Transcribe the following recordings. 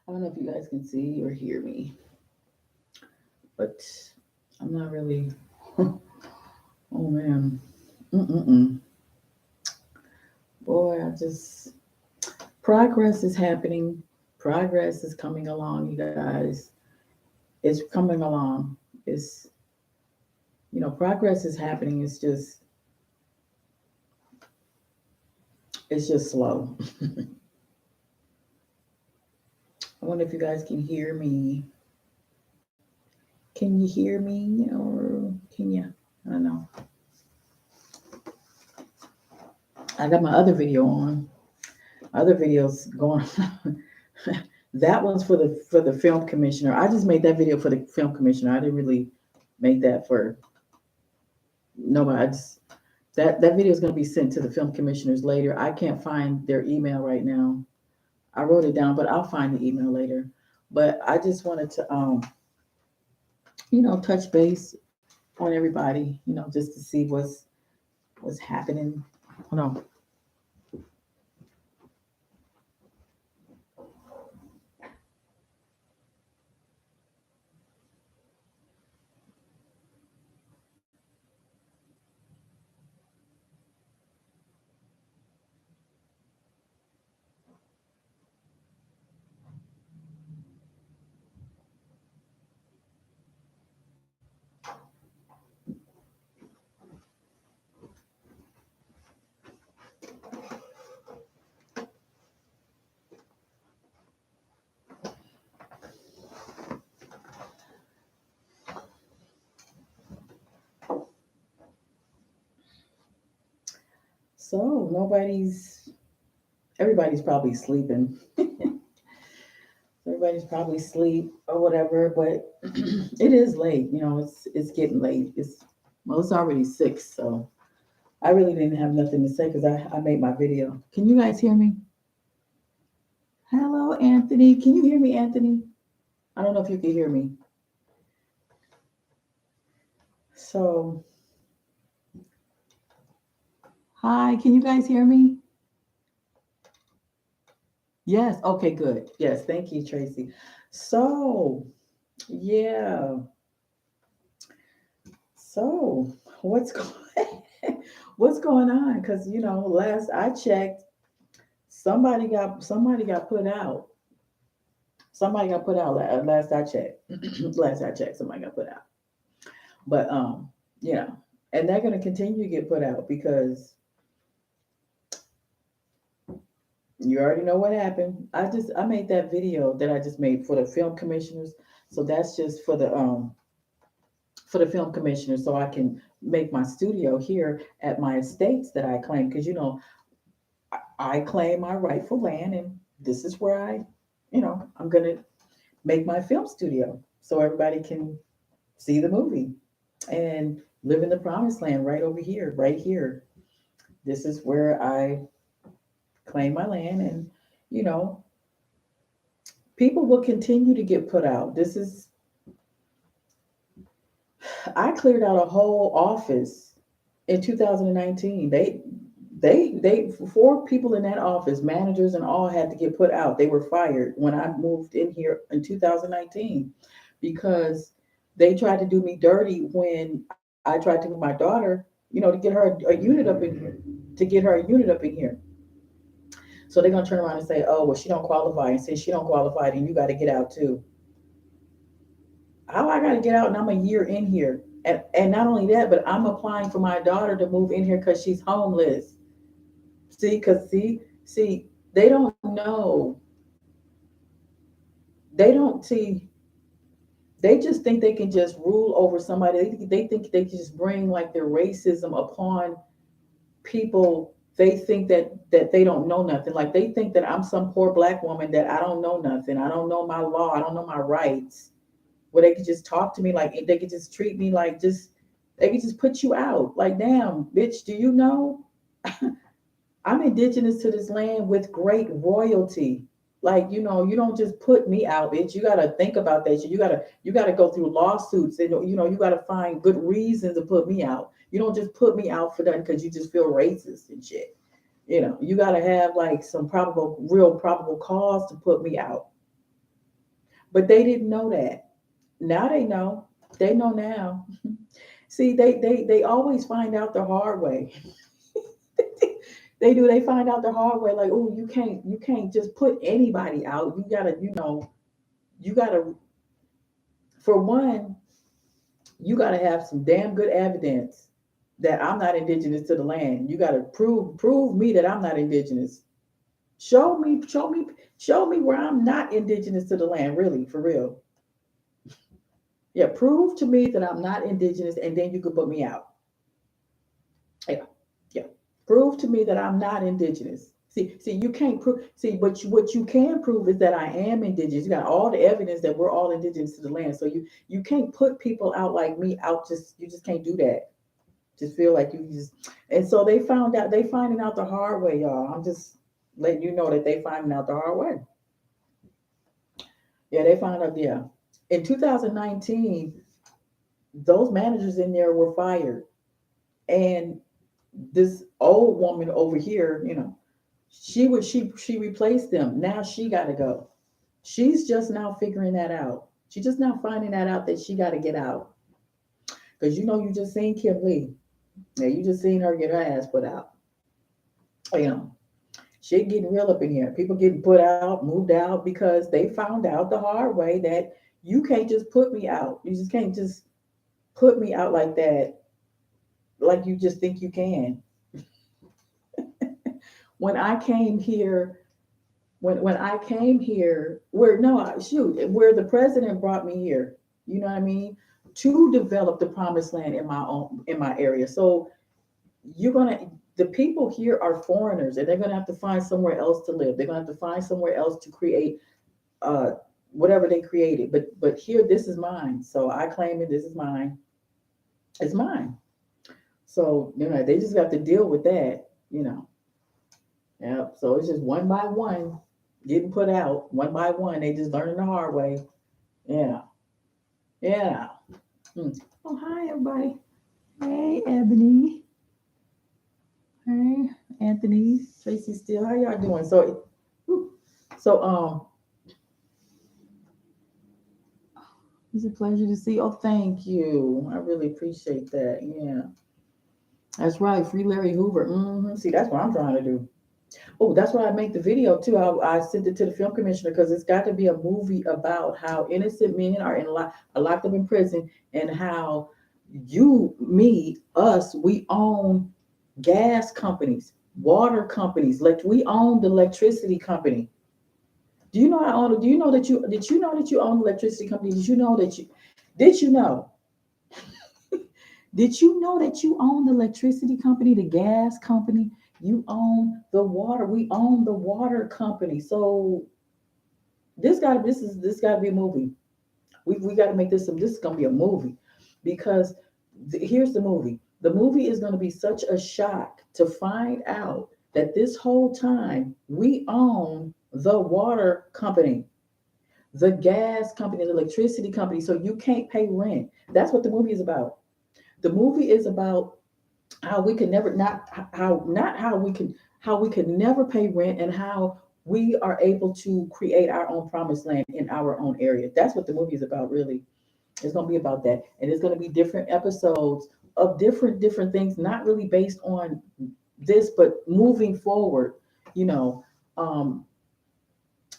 I don't know if you guys can see or hear me, but I'm not really. Oh man. Mm-mm-mm. Boy, I just. Progress is happening. Progress is coming along, you guys. It's coming along. It's, progress is happening. It's just slow. I wonder if you guys can hear me. Can you hear me or can you? I don't know. I got my other video on. Other videos going. That one's for the film commissioner. I just made that video for the film commissioner. I didn't really make that for nobody. That video is going to be sent to the film commissioners later. I can't find their email right now. I wrote it down, but I'll find the email later. But I just wanted to touch base on everybody, just to see what's happening. Hold on. So everybody's probably sleeping. Everybody's probably asleep or whatever, but it is late. It's getting late. It's already 6, so I really didn't have nothing to say because I made my video. Can you guys hear me? Hello, Anthony. Can you hear me, Anthony? I don't know if you can hear me. So, hi, can you guys hear me? Yes. Okay, good. Yes, thank you, Tracy. So, yeah. So, what's going what's going on? Because last I checked, somebody got put out. Somebody got put out last I checked. Last I checked, somebody got put out. But you know, and they're gonna continue to get put out because you already know what happened. I made that video that I just made for the film commissioners. So that's just for the film commissioners, so I can make my studio here at my estates that I claim, because I claim my rightful land, and this is where I'm gonna make my film studio so everybody can see the movie and live in the promised land right over here, right here. This is where I claim my land, and you know, people will continue to get put out. I cleared out a whole office in 2019. They 4 people in that office, managers and all, had to get put out. They were fired when I moved in here in 2019 because they tried to do me dirty when I tried to move my daughter, to get her a unit up in here, to get her a unit up in here. So they're gonna turn around and say, "Oh, well, she don't qualify," and since she don't qualify, then you got to get out too. How I got to get out, and I'm a year in here, and not only that, but I'm applying for my daughter to move in here because she's homeless. See, they don't know. They don't see. They just think they can just rule over somebody. They think they can just bring like their racism upon people. They think that they don't know nothing. Like they think that I'm some poor black woman that I don't know nothing. I don't know my law. I don't know my rights. Where they could just talk to me like they could just treat me like just they could just put you out. Like, damn, bitch, do you know? I'm indigenous to this land with great royalty. Like, you don't just put me out, bitch. You gotta think about that shit. You gotta go through lawsuits, and you gotta find good reasons to put me out. You don't just put me out for that because you just feel racist and shit. You gotta have like some real probable cause to put me out. But they didn't know that. Now they know. They know now. See, they always find out the hard way. They do. They find out the hard way. Like, oh, you can't just put anybody out. You gotta, you gotta. For one, you gotta have some damn good evidence that I'm not indigenous to the land. You gotta prove me that I'm not indigenous. Show me where I'm not indigenous to the land. Really, for real. Yeah, prove to me that I'm not indigenous, and then you can put me out. Yeah, yeah. Prove to me that I'm not indigenous. See, you can't prove. See, but what you can prove is that I am indigenous. You got all the evidence that we're all indigenous to the land. So you can't put people out like me out. You just can't do that. Just feel like you just. And so they found out. They finding out the hard way, y'all. I'm just letting you know that they finding out the hard way. Yeah, they found out. Yeah, in 2019, those managers in there were fired, and this old woman over here, she replaced them. Now she got to go. She's just now figuring that out. She's just now finding that out that she got to get out. Because you just seen Kim Lee. Yeah, you just seen her get her ass put out. You know, shit getting real up in here. People getting put out, moved out because they found out the hard way that you can't just put me out. You just can't just put me out like that, like you just think you can. When I came here, when I came here, where no, shoot, where the president brought me here, you know what I mean, to develop the promised land in my area. So the people here are foreigners, and they're gonna have to find somewhere else to live. They're gonna have to find somewhere else to create uh whatever they created. But here, this is mine. So I claim it. This is mine. It's mine. So they just have to deal with that. Yeah. So it's just one by one getting put out, one by one. They just learning the hard way. Yeah. Yeah. Hmm. Oh, hi, everybody. Hey, Ebony. Hey, Anthony. Tracy Steele. How y'all doing? So it's a pleasure to see. Oh, thank you. I really appreciate that. Yeah. That's right. Free Larry Hoover. See, that's what I'm trying to do. Oh, that's why I make the video too. I sent it to the film commissioner because it's got to be a movie about how innocent men are locked up in prison, and how we own gas companies, water companies. Like, we own the electricity company. Do you know I own it? Do you know that you did you know that you own the electricity company? Did you know did you know that you own the electricity company, the gas company? You own the water. We own the water company. So this gotta be a movie. We got to make this. This is gonna be a movie, because here's the movie. The movie is gonna be such a shock to find out that this whole time we own the water company, the gas company, the electricity company. So you can't pay rent. That's what the movie is about. The movie is about how we can never not how not how we can never pay rent, and how we are able to create our own promised land in our own area. That's what the movie is about, really. It's going to be about that, and it's going to be different episodes of different things, not really based on this, but moving forward. You know, um,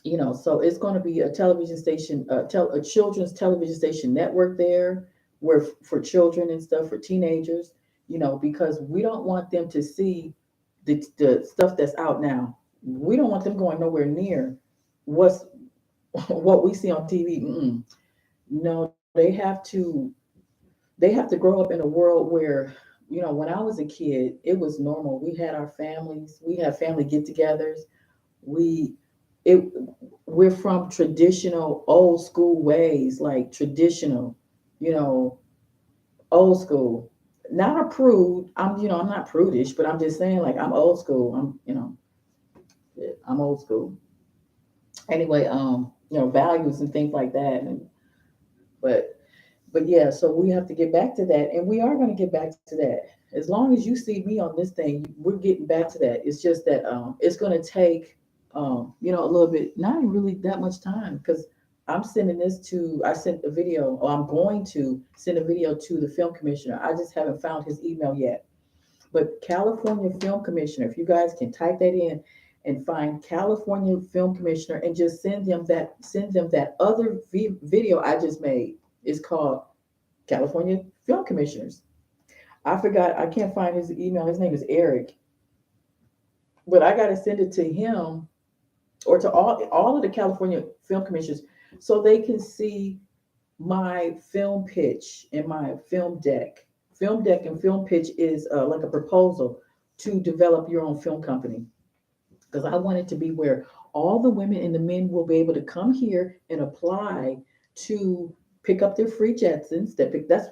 so it's going to be a television station, a children's television station network there, where for children and stuff, for teenagers, because we don't want them to see the stuff that's out now. We don't want them going nowhere near what's what we see on TV. No, they have to grow up in a world where, when I was a kid, it was normal. We had our families, we had family get-togethers. We it we're from traditional old school ways, like traditional, you know, old school. Not a prude. I'm not prudish, but I'm just saying, like, I'm old school. I'm old school. Anyway, values and things like that. But but yeah, so we have to get back to that, and we are going to get back to that. As long as you see me on this thing, we're getting back to that. It's just that it's going to take a little bit, not really that much time, because I sent a video, or I'm going to send a video to the film commissioner. I just haven't found his email yet. But California Film Commissioner, if you guys can type that in and find California Film Commissioner and just send them that other video I just made. It's called California Film Commissioners. I forgot, I can't find his email. His name is Eric. But I got to send it to him or to all of the California Film Commissioners so they can see my film pitch and my film deck. Film deck and film pitch is like a proposal to develop your own film company. Because I want it to be where all the women and the men will be able to come here and apply to pick up their free Jetsons.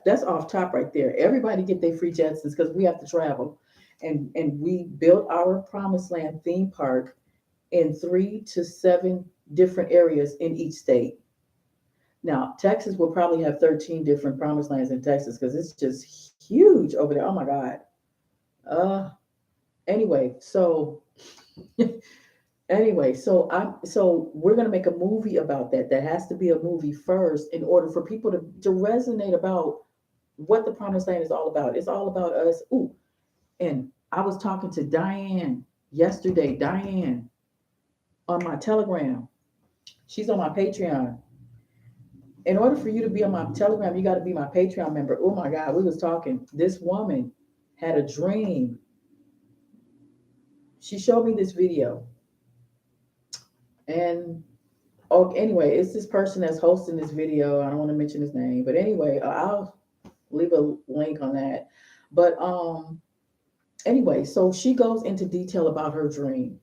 That's off top right there. Everybody get their free Jetsons because we have to travel, and we built our Promised Land theme park in 3 to 7 different areas in each state. Now, Texas will probably have 13 different promised lands in Texas because it's just huge over there. Oh my God. Uh anyway, so so we're gonna make a movie about that. That has to be a movie first in order for people to resonate about what the promised land is all about. It's all about us. Ooh, and I was talking to Diane yesterday. Diane on my Telegram. She's on my Patreon. In order for you to be on my Telegram, you got to be my Patreon member. Oh my God, we was talking. This woman had a dream. She showed me this video. And oh, anyway, it's this person that's hosting this video. I don't want to mention his name, but anyway, I'll leave a link on that. But anyway, so she goes into detail about her dream,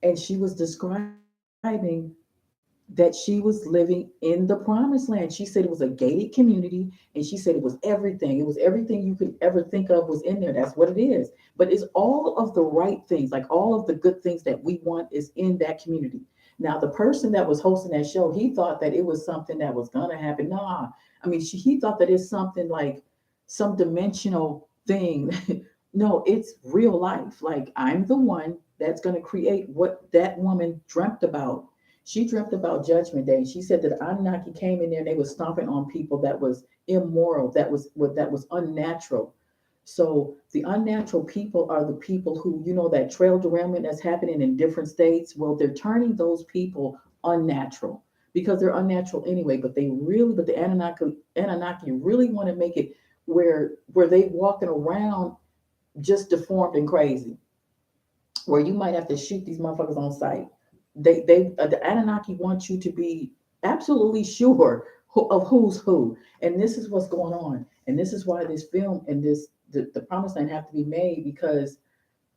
and she was describing that she was living in the promised land. She said it was a gated community, and she said it was everything. It was everything you could ever think of was in there. That's what it is. But it's all of the right things, like all of the good things that we want is in that community. Now, the person that was hosting that show, he thought that it was something that was gonna happen. Nah, I mean, he thought that it's something like some dimensional thing. No, it's real life. Like I'm the one that's gonna create what that woman dreamt about. She dreamt about Judgment Day. She said that Anunnaki came in there and they was stomping on people that was immoral, that was unnatural. So the unnatural people are the people who, that trail derailment that's happening in different states. Well, they're turning those people unnatural because they're unnatural anyway. But the Anunnaki really want to make it where they walking around just deformed and crazy, where you might have to shoot these motherfuckers on sight. The Anunnaki want you to be absolutely sure of who's who, and this is what's going on, and this is why this film and the Promised Land have to be made because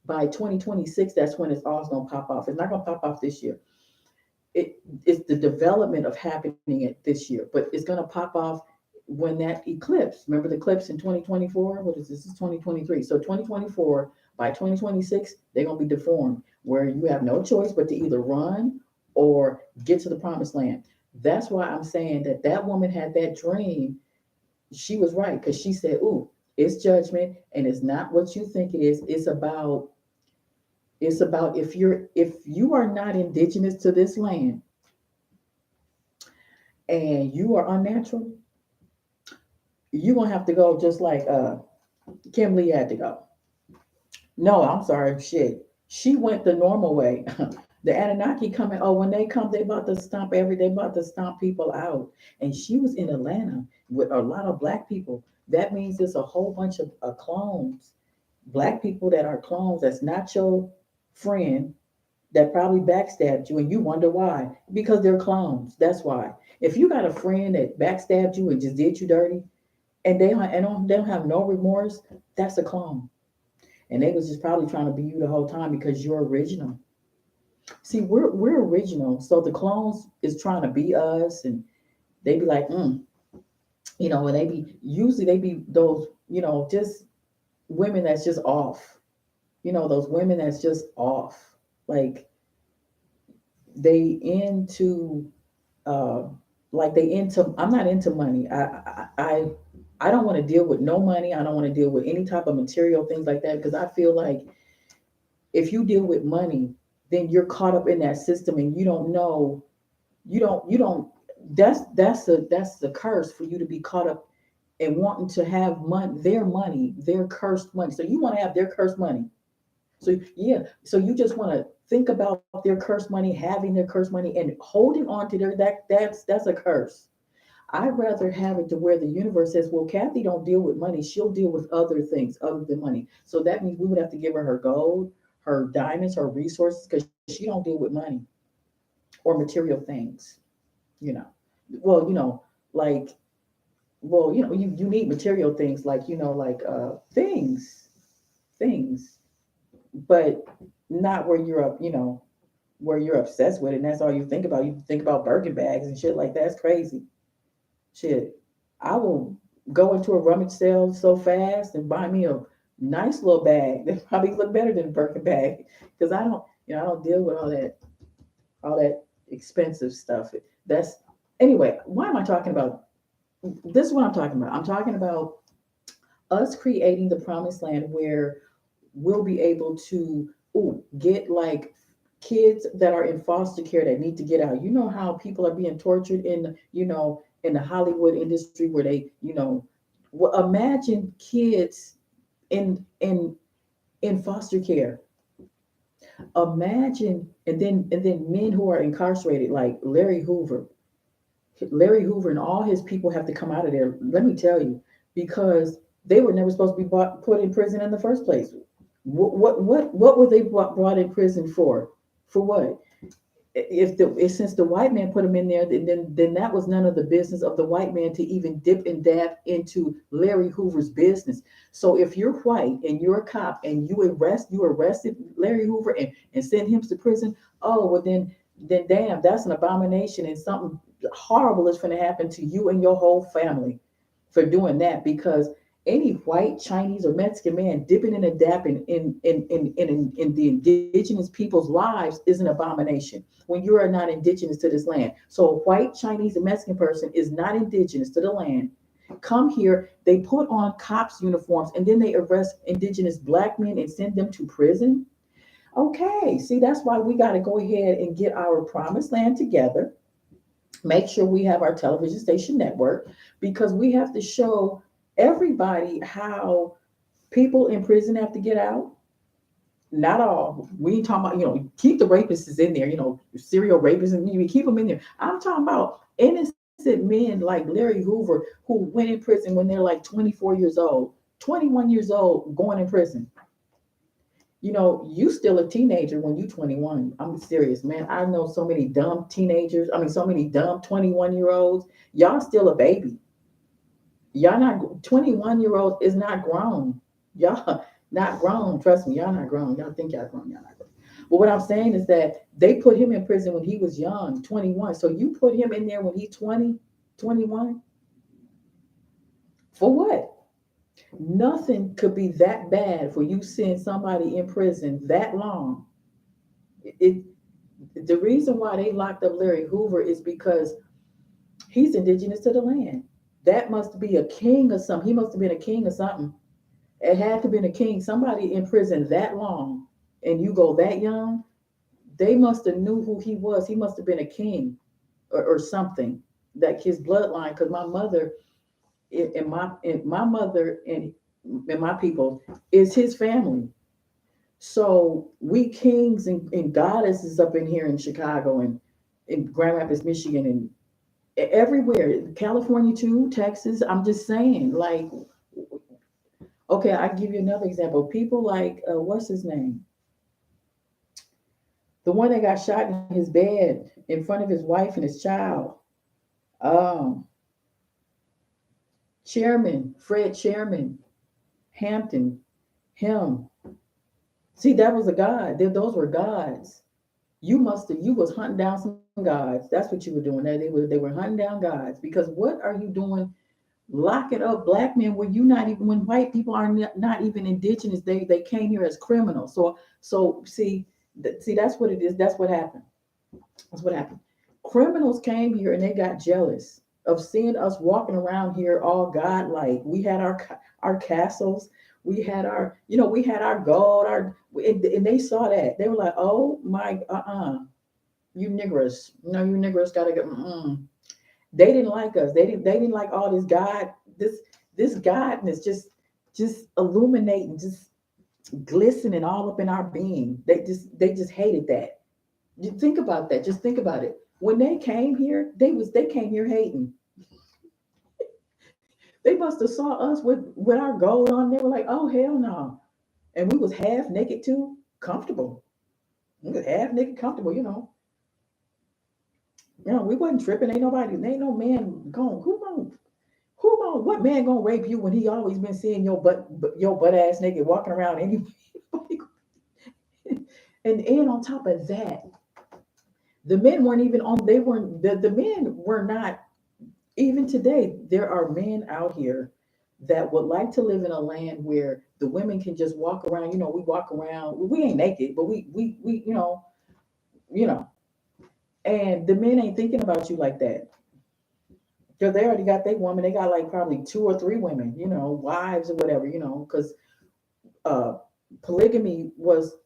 by 2026, that's when it's all going to pop off. It's not going to pop off this year. It's the development of happening it this year, but it's going to pop off when that eclipse. Remember the eclipse in 2024? What is this? This is 2023. So 2024 by 2026, they're going to be deformed where you have no choice but to either run or get to the promised land. That's why I'm saying that woman had that dream. She was right because she said, "Ooh, it's judgment, and it's not what you think it is. It's about if you are not indigenous to this land and you are unnatural, you're gonna have to go just like Kim Lee had to go. No, I'm sorry, shit. She went the normal way. The Anunnaki coming, oh, when they come, they about to stomp people out. And she was in Atlanta with a lot of black people. That means there's a whole bunch of clones, black people that are clones, that's not your friend, that probably backstabbed you, and you wonder why. Because they're clones. That's why. If you got a friend that backstabbed you and just did you dirty, and they don't have no remorse, that's a clone. And they was just probably trying to be you the whole time because you're original. See, we're original. So the clones is trying to be us, and they be like, and they be those, just women that's just off. Those women that's just off. Like they into I'm not into money. I don't want to deal with no money. I don't want to deal with any type of material things like that because I feel like if you deal with money, then you're caught up in that system and you don't know, you don't That's the curse for you to be caught up and wanting to have money, their cursed money. So you want to have their cursed money. So yeah, so you just want to think about their cursed money, having their cursed money, and holding on to that's a curse. I'd rather have it to where the universe says, well, Kathy don't deal with money. She'll deal with other things other than money. So that means we would have to give her gold, her diamonds, her resources, because she don't deal with money or material things, you know. Well, like, well, you need material things like, like things, but not where you're up, where you're obsessed with it and that's all you think about. You think about Birkin bags and shit like that. That's crazy. Shit. I will go into a rummage sale so fast and buy me a nice little bag that probably look better than a Birkin bag. Because I don't deal with all that expensive stuff. That's anyway, why am I talking about this is what I'm talking about. I'm talking about us creating the promised land where we'll be able to get like kids that are in foster care that need to get out. You know how people are being tortured in the Hollywood industry where they, imagine kids in in foster care. Imagine and then men who are incarcerated like Larry Hoover. Larry Hoover and all his people have to come out of there. Let me tell you, because they were never supposed to be put in prison in the first place. What were they brought in prison for? For what? If since the white man put them in there, then that was none of the business of the white man to even dip and dab into Larry Hoover's business. So if you're white and you're a cop and you arrested Larry Hoover and sent him to prison, oh well then damn, that's an abomination and something horrible is going to happen to you and your whole family for doing that because any white, Chinese, or Mexican man dipping and dapping in the indigenous people's lives is an abomination when you are not indigenous to this land. So a white, Chinese, and Mexican person is not indigenous to the land. Come here, they put on cops' uniforms, and then they arrest indigenous black men and send them to prison. Okay, see, that's why we got to go ahead and get our promised land together, make sure we have our television station network because we have to show everybody how people in prison have to get out. Not all. We ain't talking about, keep the rapists in there, serial rapists, and you keep them in there. I'm talking about innocent men like Larry Hoover who went in prison when they're like 24 years old, 21 years old, going in prison. You still a teenager when you 21. I'm serious, man. I know so many dumb teenagers. I mean, so many dumb 21-year-olds. Y'all still a baby. Y'all not 21-year-olds is not grown. Y'all not grown. Trust me, y'all not grown. Y'all think y'all grown. Y'all not grown. But what I'm saying is that they put him in prison when he was young, 21. So you put him in there when he's 20, 21. For what? Nothing could be that bad for you seeing somebody in prison that long. It the reason why they locked up Larry Hoover is because he's indigenous to the land. That must be a king or something. He must have been a king or something. It had to have been a king. Somebody in prison that long and you go that young, they must have knew who he was. He must have been a king or something. Like his bloodline, because my mother and my mother and my people is his family. So we kings and goddesses up in here in Chicago and in Grand Rapids, Michigan, and everywhere, California too, Texas. I'm just saying, like, okay, I give you another example. People like what's his name? The one that got shot in his bed in front of his wife and his child. Um, Chairman Fred Chairman Hampton. Him. See, that was a god. Those were gods. You was hunting down some gods. That's what you were doing. They were hunting down gods because what are you doing locking up black men when you not even when white people are not even indigenous, they came here as criminals. So see see that's what it is. That's what happened. That's what happened. Criminals came here and they got jealous of seeing us walking around here all godlike. We had our castles. We had we had our gold. And they saw that. They were like, "Oh my, you niggers, no, you niggers gotta get." Mm-mm. They didn't like us. They didn't like all this God, this godness just illuminating, just glistening all up in our being. They just hated that. You think about that. Just think about it. When they came here, they came here hating. They must have saw us with our gold on. They were like, oh hell no. And we was half naked too, comfortable. We was half naked, comfortable. We wasn't tripping. Ain't no man going. What man gonna rape you when he always been seeing your butt ass naked walking around anyway? And on top of that, the men weren't even on. They weren't the men were not. Even today, there are men out here that would like to live in a land where the women can just walk around. We walk around. We ain't naked, but we you know. And the men ain't thinking about you like that because they already got their woman. They got like probably two or three women, wives or whatever, because uh, polygamy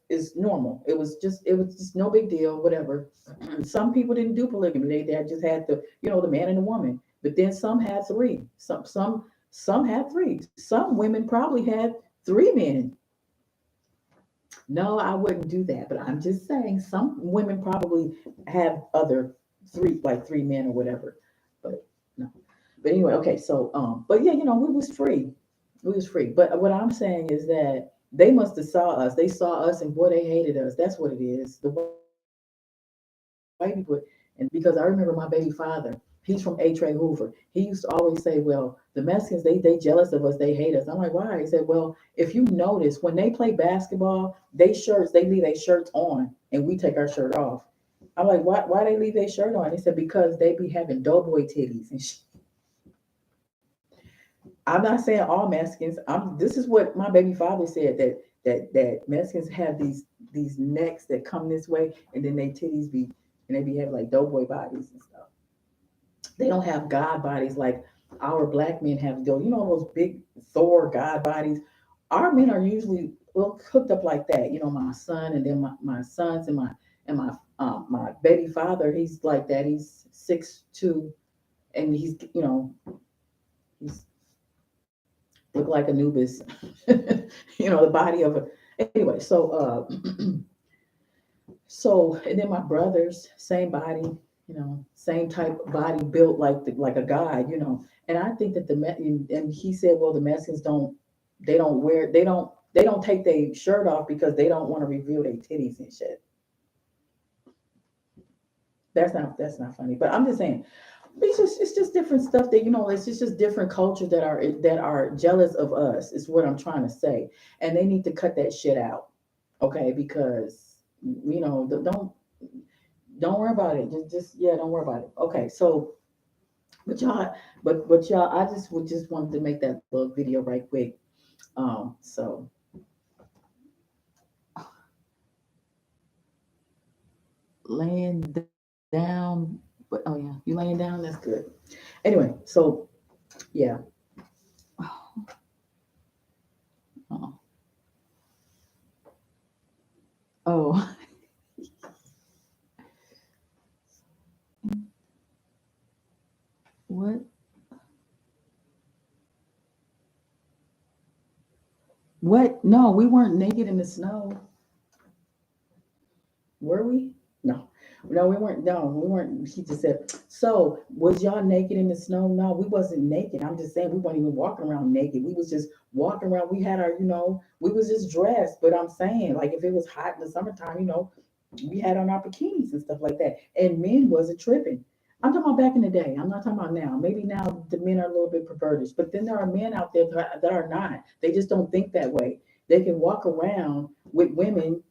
is normal. It was just no big deal, whatever. Some people didn't do polygamy. They just had the man and the woman. But then some had three. Some had three. Some women probably had three men. No, I wouldn't do that. But I'm just saying some women probably have other three men or whatever. But no. But anyway, okay, so but yeah, we was free. We was free. But what I'm saying is that they must have saw us. They saw us and boy, they hated us. That's what it is. The white people. And because I remember my baby father, he's from A. Trey Hoover. He used to always say, well, the Mexicans, they jealous of us, they hate us. I'm like, why? He said, well, if you notice, when they play basketball, they leave their shirts on and we take our shirt off. I'm like, why they leave their shirt on? He said, because they be having doughboy titties and I'm not saying all Mexicans. This is what my baby father said that Mexicans have these necks that come this way, and then they titties be and they be having like doughboy bodies and stuff. They don't have God bodies like our black men have. Though those big Thor God bodies. Our men are usually well cooked up like that. My son and then my sons and my baby father. He's like that. He's 6'2", and he's look like Anubis, the body of a. Anyway, so and then my brothers, same body, same type of body built like a guy, And I think that and he said, well, the Mexicans they don't take their shirt off because they don't want to reveal their titties and shit. That's not funny, but I'm just saying it's just different stuff that it's just different cultures that are jealous of us is what I'm trying to say, and they need to cut that shit out, okay? Because don't worry about it. Just yeah, don't worry about it. Okay, so but y'all, I just wanted to make that little video right quick. So laying down, but oh yeah, you laying down. That's good. Anyway, so yeah. Oh, oh. What? What? No, we weren't naked in the snow, were we? No. No, we weren't. No, we weren't. He just said, so was y'all naked in the snow? No, we wasn't naked. I'm just saying we weren't even walking around naked. We was just walking around. We had we was just dressed. But I'm saying, like, if it was hot in the summertime, we had on our bikinis and stuff like that. And men wasn't tripping. I'm talking about back in the day. I'm not talking about now. Maybe now the men are a little bit perverted, but then there are men out there that are not. They just don't think that way. They can walk around with women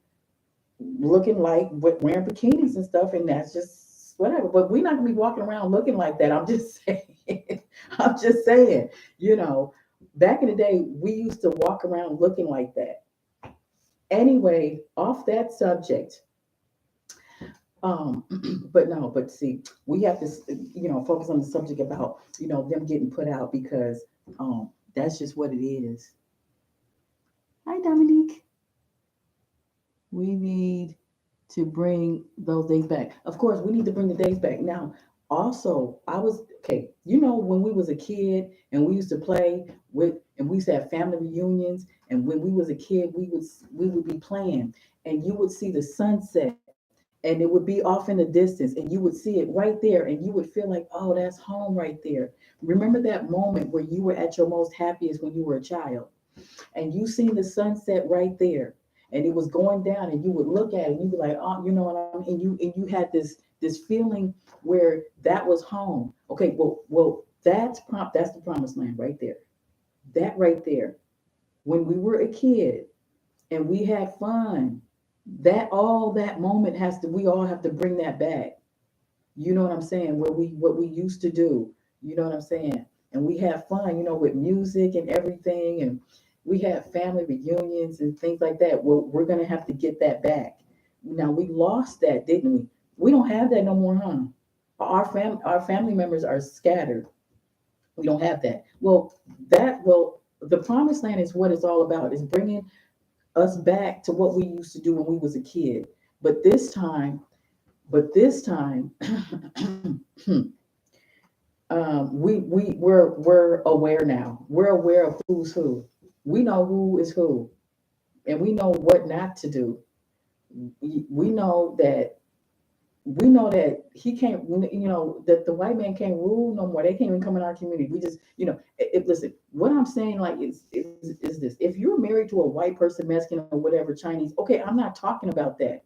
looking like wearing bikinis and stuff, and that's just whatever. But we're not gonna be walking around looking like that. I'm just saying. I'm just saying. Back in the day, we used to walk around looking like that. Anyway, off that subject. Um, but no, but see, we have to, focus on the subject about, them getting put out because that's just what it is. Hi, Dominique. We need to bring those days back. Of course, we need to bring the days back. Now, Also, I was okay. You know, when we was a kid and we used to play with, and we used to have family reunions, and when we was a kid, we would be playing, and you would see the sunset, and it would be off in the distance, and you would see it right there, and you would feel like, oh, that's home right there. Remember that moment where you were at your most happiest when you were a child, and you seen the sunset right there, and it was going down, and you would look at it and you'd be like, oh, you know what I mean, and you had this feeling where that was home. Okay, well, that's the promised land right there. That right there, when we were a kid and we had fun, that all that moment has to, we all have to bring that back. You know what I'm saying? What we used to do. You know what I'm saying? And we have fun, with music and everything, and we have family reunions and things like that. Well, we're gonna have to get that back. Now we lost that, didn't we? We don't have that no more, huh? Our family members are scattered. We don't have that. Well, the promised land is what it's all about. Is bringing us back to what we used to do when we was a kid. But this time, but this time, we're aware now. We're aware of who's who. We know who is who, and we know what not to do. We know that he can't. That the white man can't rule no more. They can't even come in our community. We just, listen. What I'm saying, like, is this: if you're married to a white person, Mexican or whatever, Chinese, okay, I'm not talking about that.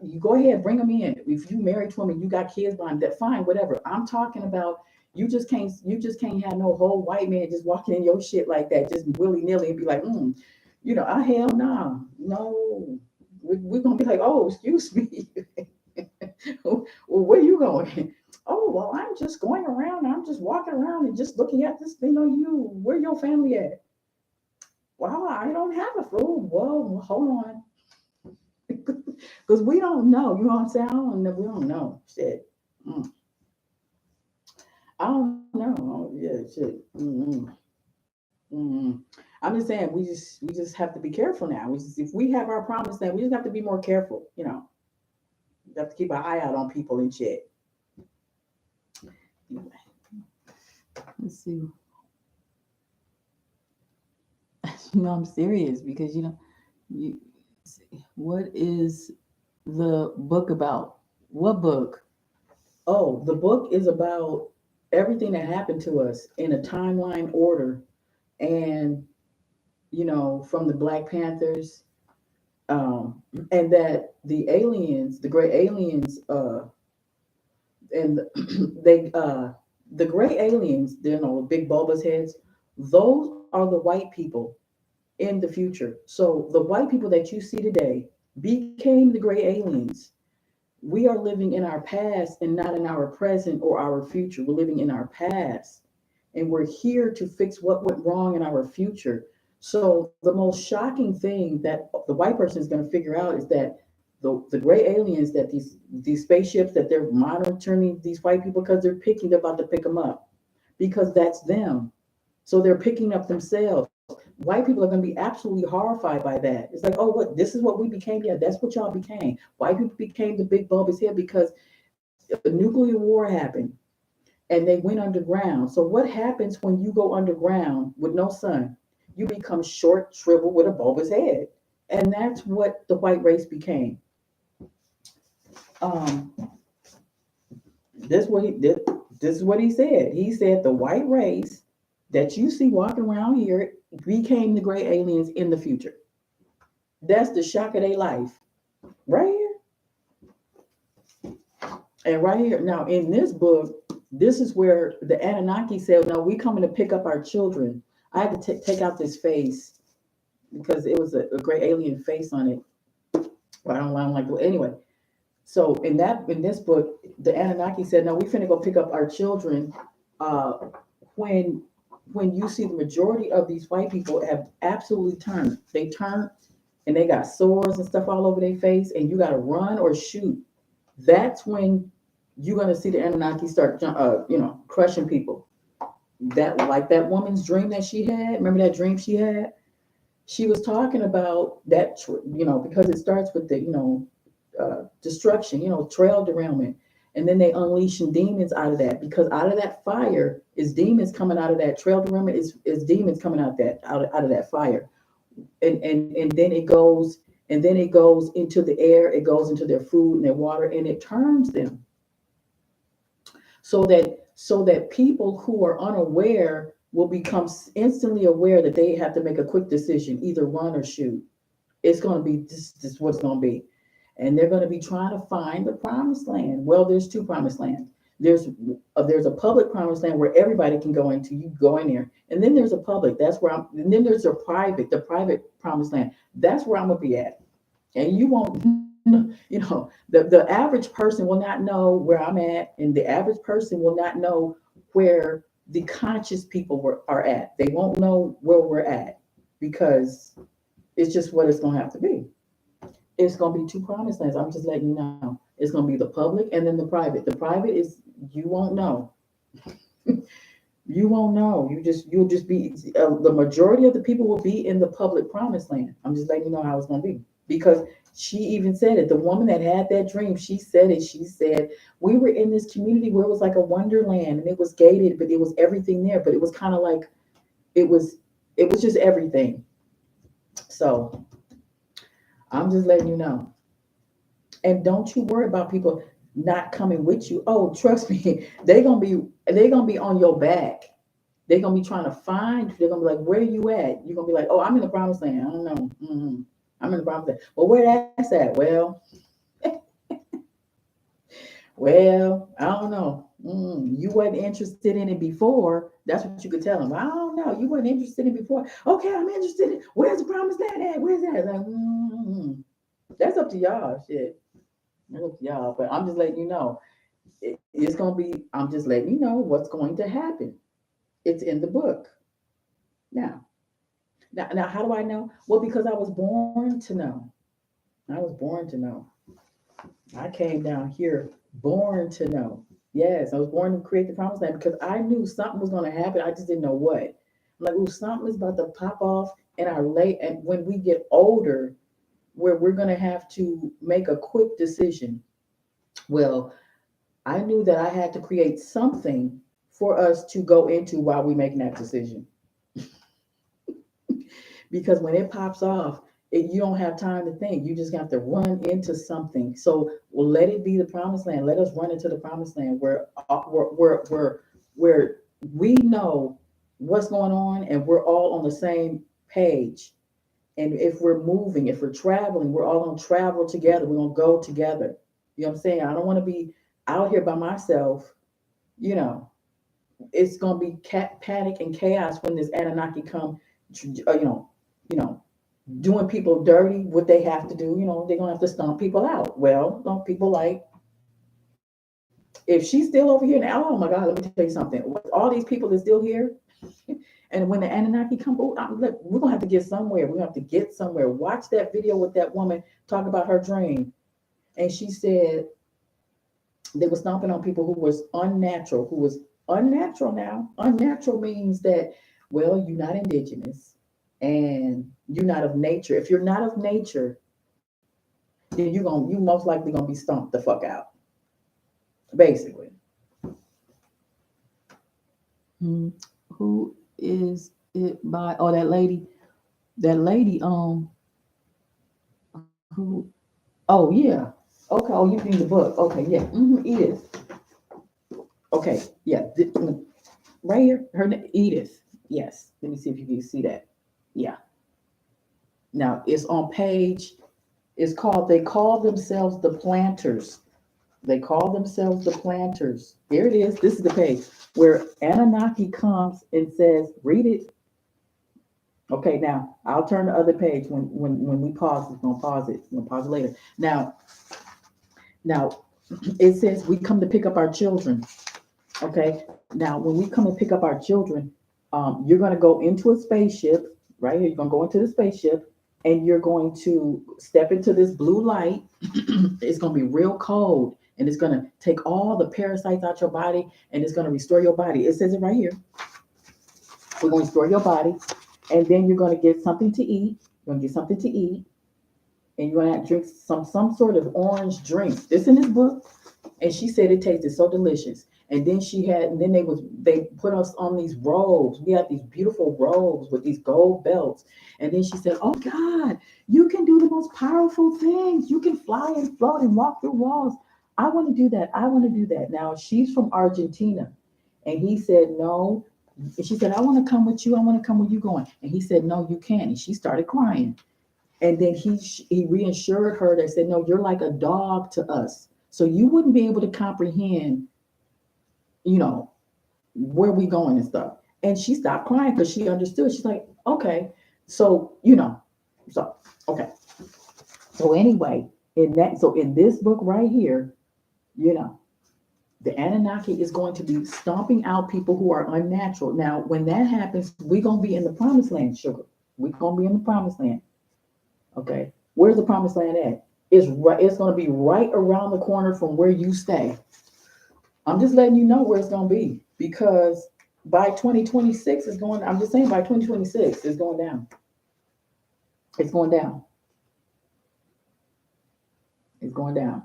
You go ahead, bring them in. If you married to them and you got kids behind that, fine, whatever. I'm talking about, you just can't have no whole white man just walking in your shit like that, just willy nilly, and be like, I hell nah, no. We're gonna be like, oh, excuse me. Well, where you going? Oh, well, I'm just going around. I'm just walking around and just looking at this thing on you. Where your family at? Well, I don't have a food. Well, hold on. Because we don't know. You know what I'm saying? I don't know. We don't know. Shit. Mm. I don't know. Oh, yeah, shit. Mm. I'm just saying we just have to be careful now. If we have our promise, then we just have to be more careful. We have to keep an eye out on people and shit. Anyway, let's see. I'm serious because you. What is the book about? What book? Oh, the book is about everything that happened to us in a timeline order, and from the Black Panthers, and that the aliens, the gray aliens, and they, the gray aliens, big bulbous heads. Those are the white people in the future. So the white people that you see today became the gray aliens. We are living in our past and not in our present or our future. We're living in our past, and we're here to fix what went wrong in our future. So the most shocking thing that the white person is going to figure out is that the gray aliens, that these spaceships, that they're monitoring these white people because they're about to pick them up, because that's them. So they're picking up themselves. White people are going to be absolutely horrified by that. It's like, oh, what? This is what we became. Yeah, that's what y'all became. White people became the big bulbous head because a nuclear war happened and they went underground. So what happens when you go underground with no sun? You become short, shriveled with a bulbous head, and that's what the white race became. Um, this what he did. This is what he said. He said the white race that you see walking around here became the gray aliens in the future. That's the shock of their life, right here and right here. Now, in this book, this is where the Anunnaki said, "No, we coming to pick up our children." I had to take out this face because it was a gray alien face on it. Well, I don't like. Well, anyway, so in this book, the Anunnaki said, "No, we finna go pick up our children." Uh, when when you see the majority of these white people have absolutely turned, they turned and they got sores and stuff all over their face, and you got to run or shoot. That's when you're gonna see the Anunnaki start, crushing people. That, like that woman's dream that she had. Remember that dream she had? She was talking about that, because it starts with the, destruction, trail derailment. And then they unleashing demons out of that, because out of that fire is demons coming out of that trail to remember is demons coming out of that fire. And then it goes, and then it goes into the air, it goes into their food and their water, and it turns them so that people who are unaware will become instantly aware that they have to make a quick decision, either run or shoot. It's going to be this is what it's going to be. And they're going to be trying to find the promised land. Well, there's two promised lands. There's a public promised land where everybody can go into. You go in there, and then there's a public. That's where I'm. And then there's the private promised land. That's where I'm gonna be at. And you won't. The average person will not know where I'm at, and the average person will not know where the conscious people are at. They won't know where we're at, because it's just what it's gonna have to be. It's going to be two promised lands. I'm just letting you know. It's going to be the public and then the private. The private is, you won't know. You won't know. You'll just be, the majority of the people will be in the public promised land. I'm just letting you know how it's going to be. Because she even said it. The woman that had that dream, she said it. She said, we were in this community where it was like a wonderland, and it was gated, but it was everything there. But it was kind of like, it was just everything. So I'm just letting you know. And don't you worry about people not coming with you. Oh, trust me, they're gonna be on your back. They're gonna be trying to find you. They're gonna be like, where you at? You're gonna be like, oh, I'm in the promised land. I don't know. I'm in the promised land. Well, where that's at? Well, I don't know. You wasn't interested in it before. That's what you could tell them. I don't know. You weren't interested in it before. Okay, I'm interested in. Where's the promised land at? Where's that? Like, that's up to y'all. Shit. That's up to y'all. But I'm just letting you know. It's gonna be. I'm just letting you know what's going to happen. It's in the book. Now, now, how do I know? Well, because I was born to know. I was born to know. I came down here born to know. Yes, I was born to create the promised land because I knew something was going to happen. I just didn't know what. I'm like, oh, something is about to pop off in our late. And when we get older, where we're going to have to make a quick decision. Well, I knew that I had to create something for us to go into while we're making that decision. Because when it pops off, you don't have time to think. You just have to run into something. So, well, let it be the promised land. Let us run into the promised land where we know what's going on, and we're all on the same page. And if we're moving, if we're traveling, we're all gonna travel together. We're gonna go together. You know what I'm saying? I don't want to be out here by myself. You know, it's gonna be panic and chaos when this Anunnaki come. You know, doing people dirty, what they have to do. They're gonna have to stomp people out. Well, don't people like, if she's still over here now? Oh my God, let me tell you something. All these people that's still here, and when the Anunnaki come, look, we're gonna have to get somewhere. We're gonna have to get somewhere. Watch that video with that woman talk about her dream, and she said they were stomping on people who was unnatural. Who was unnatural now? Unnatural means that, well, you're not indigenous and you're not of nature. If you're not of nature, then you most likely gonna be stomped the fuck out. Basically. Who is it by? Oh, that lady. That lady. Who? Oh yeah. Okay. Oh, you read the book. Okay. Yeah. Edith. Okay. Yeah. Right here. Her name Edith. Yes. Let me see if you can see that. Yeah. Now it's on page. It's called. They call themselves the Planters. They call themselves the Planters. Here it is. This is the page where Anunnaki comes and says, read it. Okay, now I'll turn the other page when we pause. We're gonna pause it. We'll pause it later. Now it says we come to pick up our children. Okay. Now when we come and pick up our children, you're gonna go into a spaceship, right here. You're gonna go into the spaceship and you're going to step into this blue light. It's gonna be real cold. And it's going to take all the parasites out your body, and it's going to restore your body. It says it right here. We're going to restore your body, and then you're going to get something to eat. You're going to get something to eat, and you're going to drink some sort of orange drink. It's in this book, And she said it tasted so delicious. And then they put us on these robes. We had these beautiful robes with these gold belts. And then she said, "Oh God, you can do the most powerful things. You can fly and float and walk through walls. I want to do that. I want to do that." Now she's from Argentina. And he said, "No." And she said, "I want to come with you. I want to come with you going." And he said, "No, you can't." And she started crying. And then he reassured her that said, "No, you're like a dog to us. So you wouldn't be able to comprehend, you know, where we going and stuff." And she stopped crying because she understood. She's like, "Okay." So, so okay. So anyway, in this book right here, you know, the Anunnaki is going to be stomping out people who are unnatural. Now, when that happens, we're gonna be in the promised land, sugar. We're gonna be in the promised land. Okay. Where's the promised land at? It's gonna be right around the corner from where you stay. I'm just letting you know where it's gonna be because by 2026 it's going. I'm just saying by 2026 it's going down. It's going down. It's going down.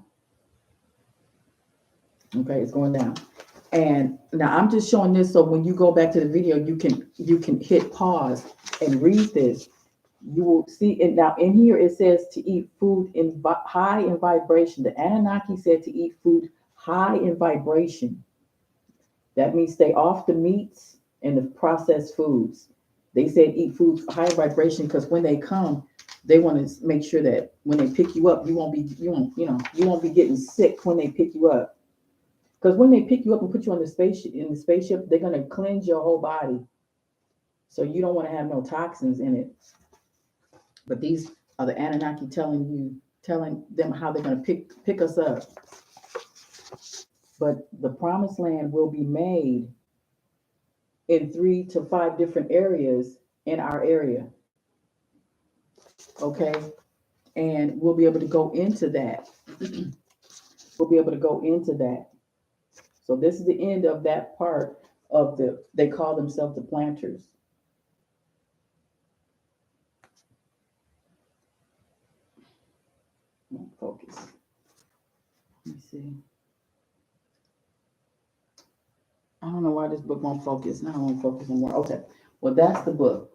Okay, it's going down. And now I'm just showing this so when you go back to the video, you can hit pause and read this. You will see it now. In here it says to eat food high in vibration. The Anunnaki said to eat food high in vibration. That means stay off the meats and the processed foods. They said eat food high vibration because when they come, they want to make sure that when they pick you up, you won't be getting sick when they pick you up. Because when they pick you up and put you on the spaceship, they're gonna cleanse your whole body. So you don't want to have no toxins in it. But these are the Anunnaki telling them how they're gonna pick us up. But the promised land will be made in 3 to 5 different areas in our area. Okay. And we'll be able to go into that. We'll be able to go into that. So this is the end of that part they call themselves the planters. Focus. Let me see. I don't know why this book won't focus. Now I won't focus anymore. Okay. Well, that's the book.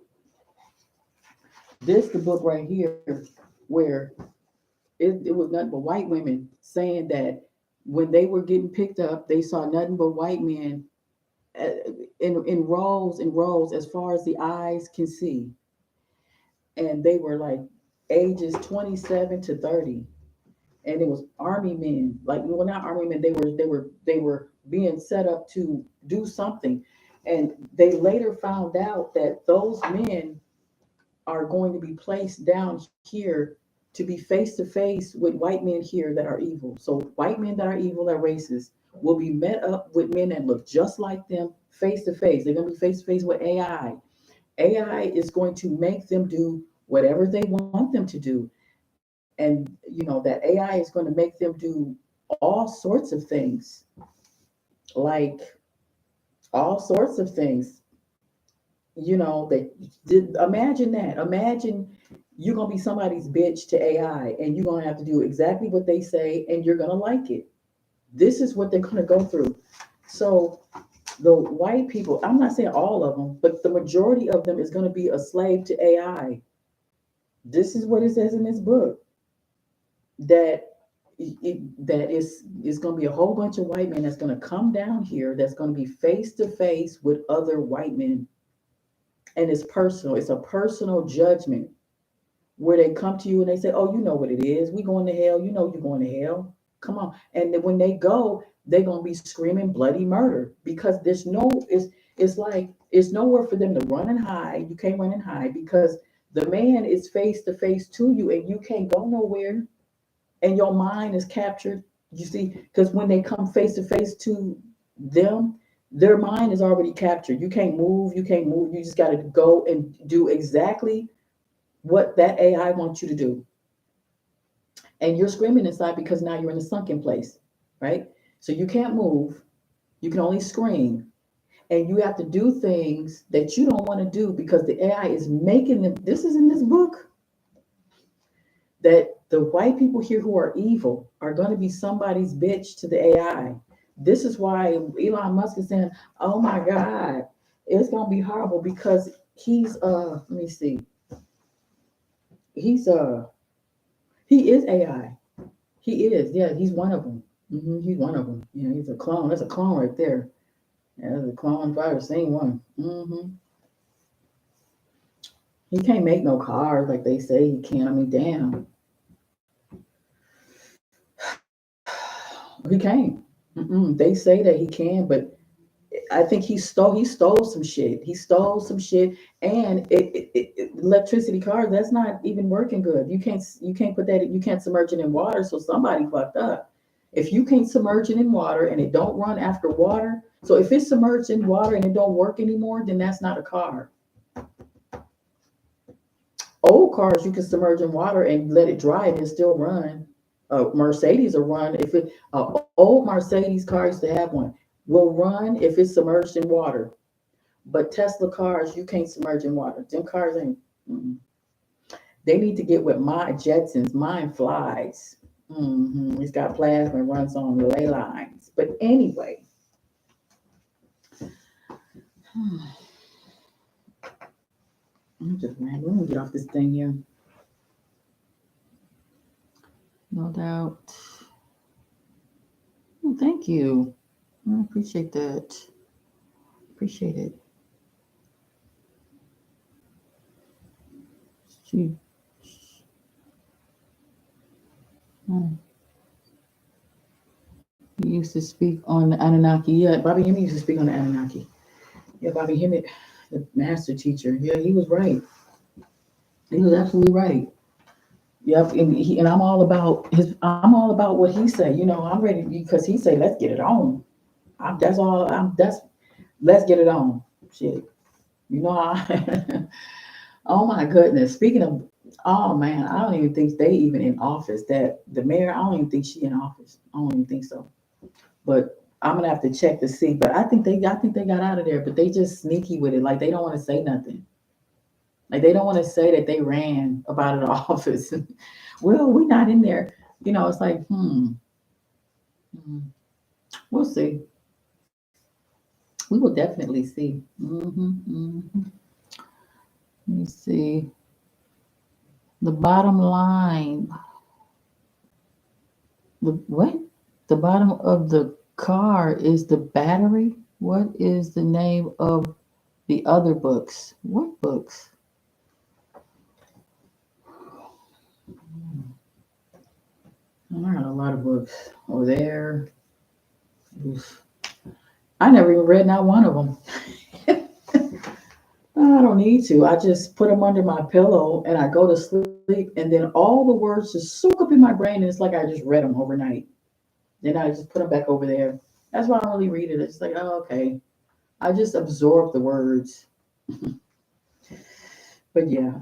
This the book right here where it was nothing but white women saying that when they were getting picked up, they saw nothing but white men in rows and rows as far as the eyes can see. And they were like ages 27 to 30. And it was army men, like well, not army men, they were being set up to do something. And they later found out that those men are going to be placed down here to be face to face with white men here that are evil. So white men that are evil, that are racist, will be met up with men that look just like them face to face. They're going to be face to face with AI. AI is going to make them do whatever they want them to do. And that AI is going to make them do all sorts of things, like all sorts of things. Imagine that. Imagine you're gonna be somebody's bitch to AI, and you're gonna have to do exactly what they say, and you're gonna like it. This is what they're gonna go through. So the white people, I'm not saying all of them, but the majority of them is gonna be a slave to AI. This is what it says in this book. That that is going to be a whole bunch of white men that's going to come down here that's going to be face to face with other white men, and it's personal. It's a personal judgment where they come to you and they say, "Oh, you know what it is. We going to hell. You know you're going to hell. Come on." And then when they go, they're going to be screaming bloody murder because it's like it's nowhere for them to run and hide. You can't run and hide because the man is face to face to you, and you can't go nowhere. And your mind is captured. You see, because when they come face to face to them, their mind is already captured. You can't move. You can't move. You just got to go and do exactly what that AI wants you to do. And you're screaming inside because now you're in a sunken place, right? So you can't move. You can only scream. And you have to do things that you don't want to do because the AI is making them. This is in this book that The white people here who are evil are going to be somebody's bitch to the AI. This is why Elon Musk is saying, "Oh my God, it's going to be horrible," because he's let me see, he's he is AI. He is, yeah, he's one of them. He's one of them. Yeah, he's a clone. That's a clone right there. Yeah, that's a clone. If I ever seen one. He can't make no cars like they say he can. I mean, damn, he can't. They say that he can, but I think he stole some shit. He stole some shit, and electricity cars, that's not even working good. You can't put that, you can't submerge it in water. So somebody fucked up. If you can't submerge it in water and it don't run after water, so if it's submerged in water and it don't work anymore, then that's not a car. Old cars you can submerge in water and let it dry and it still run. Mercedes will run if it old Mercedes car used to have one, will run if it's submerged in water. But Tesla cars you can't submerge in water. Them cars ain't. mm. They need to get with my Jetsons. Mine flies. It's got plasma and runs on ley lines. But anyway, I'm just rambling. Let me get off this thing here. No doubt. Oh, thank you. I appreciate that. Appreciate it. She, oh, he used to speak on the Anunnaki. Yeah, Bobby Hemmett used to speak on the Anunnaki. Yeah, Bobby Hemmett, the master teacher. Yeah, he was right. He was absolutely right. Yep, and I'm all about his. I'm all about what he say. I'm ready because he say, "Let's get it on." That's all. That's let's get it on. Shit. I, oh my goodness. Speaking of, oh man, I don't even think they even in office. That the mayor, I don't even think she in office. I don't even think so. But I'm gonna have to check to see. But I think they got out of there. But they just sneaky with it. Like they don't want to say nothing. Like they don't want to say that they ran about an office. Well, we're not in there. It's like, hmm, we'll see. We will definitely see. Let me see. The bottom line. What? The bottom of the car is the battery. What is the name of the other books? What books? I got a lot of books over there. Oof. I never even read not one of them. I don't need to. I just put them under my pillow and I go to sleep, and then all the words just soak up in my brain, and it's like I just read them overnight. Then I just put them back over there. That's why I don't really read it. It's like, oh, okay. I just absorb the words. But yeah.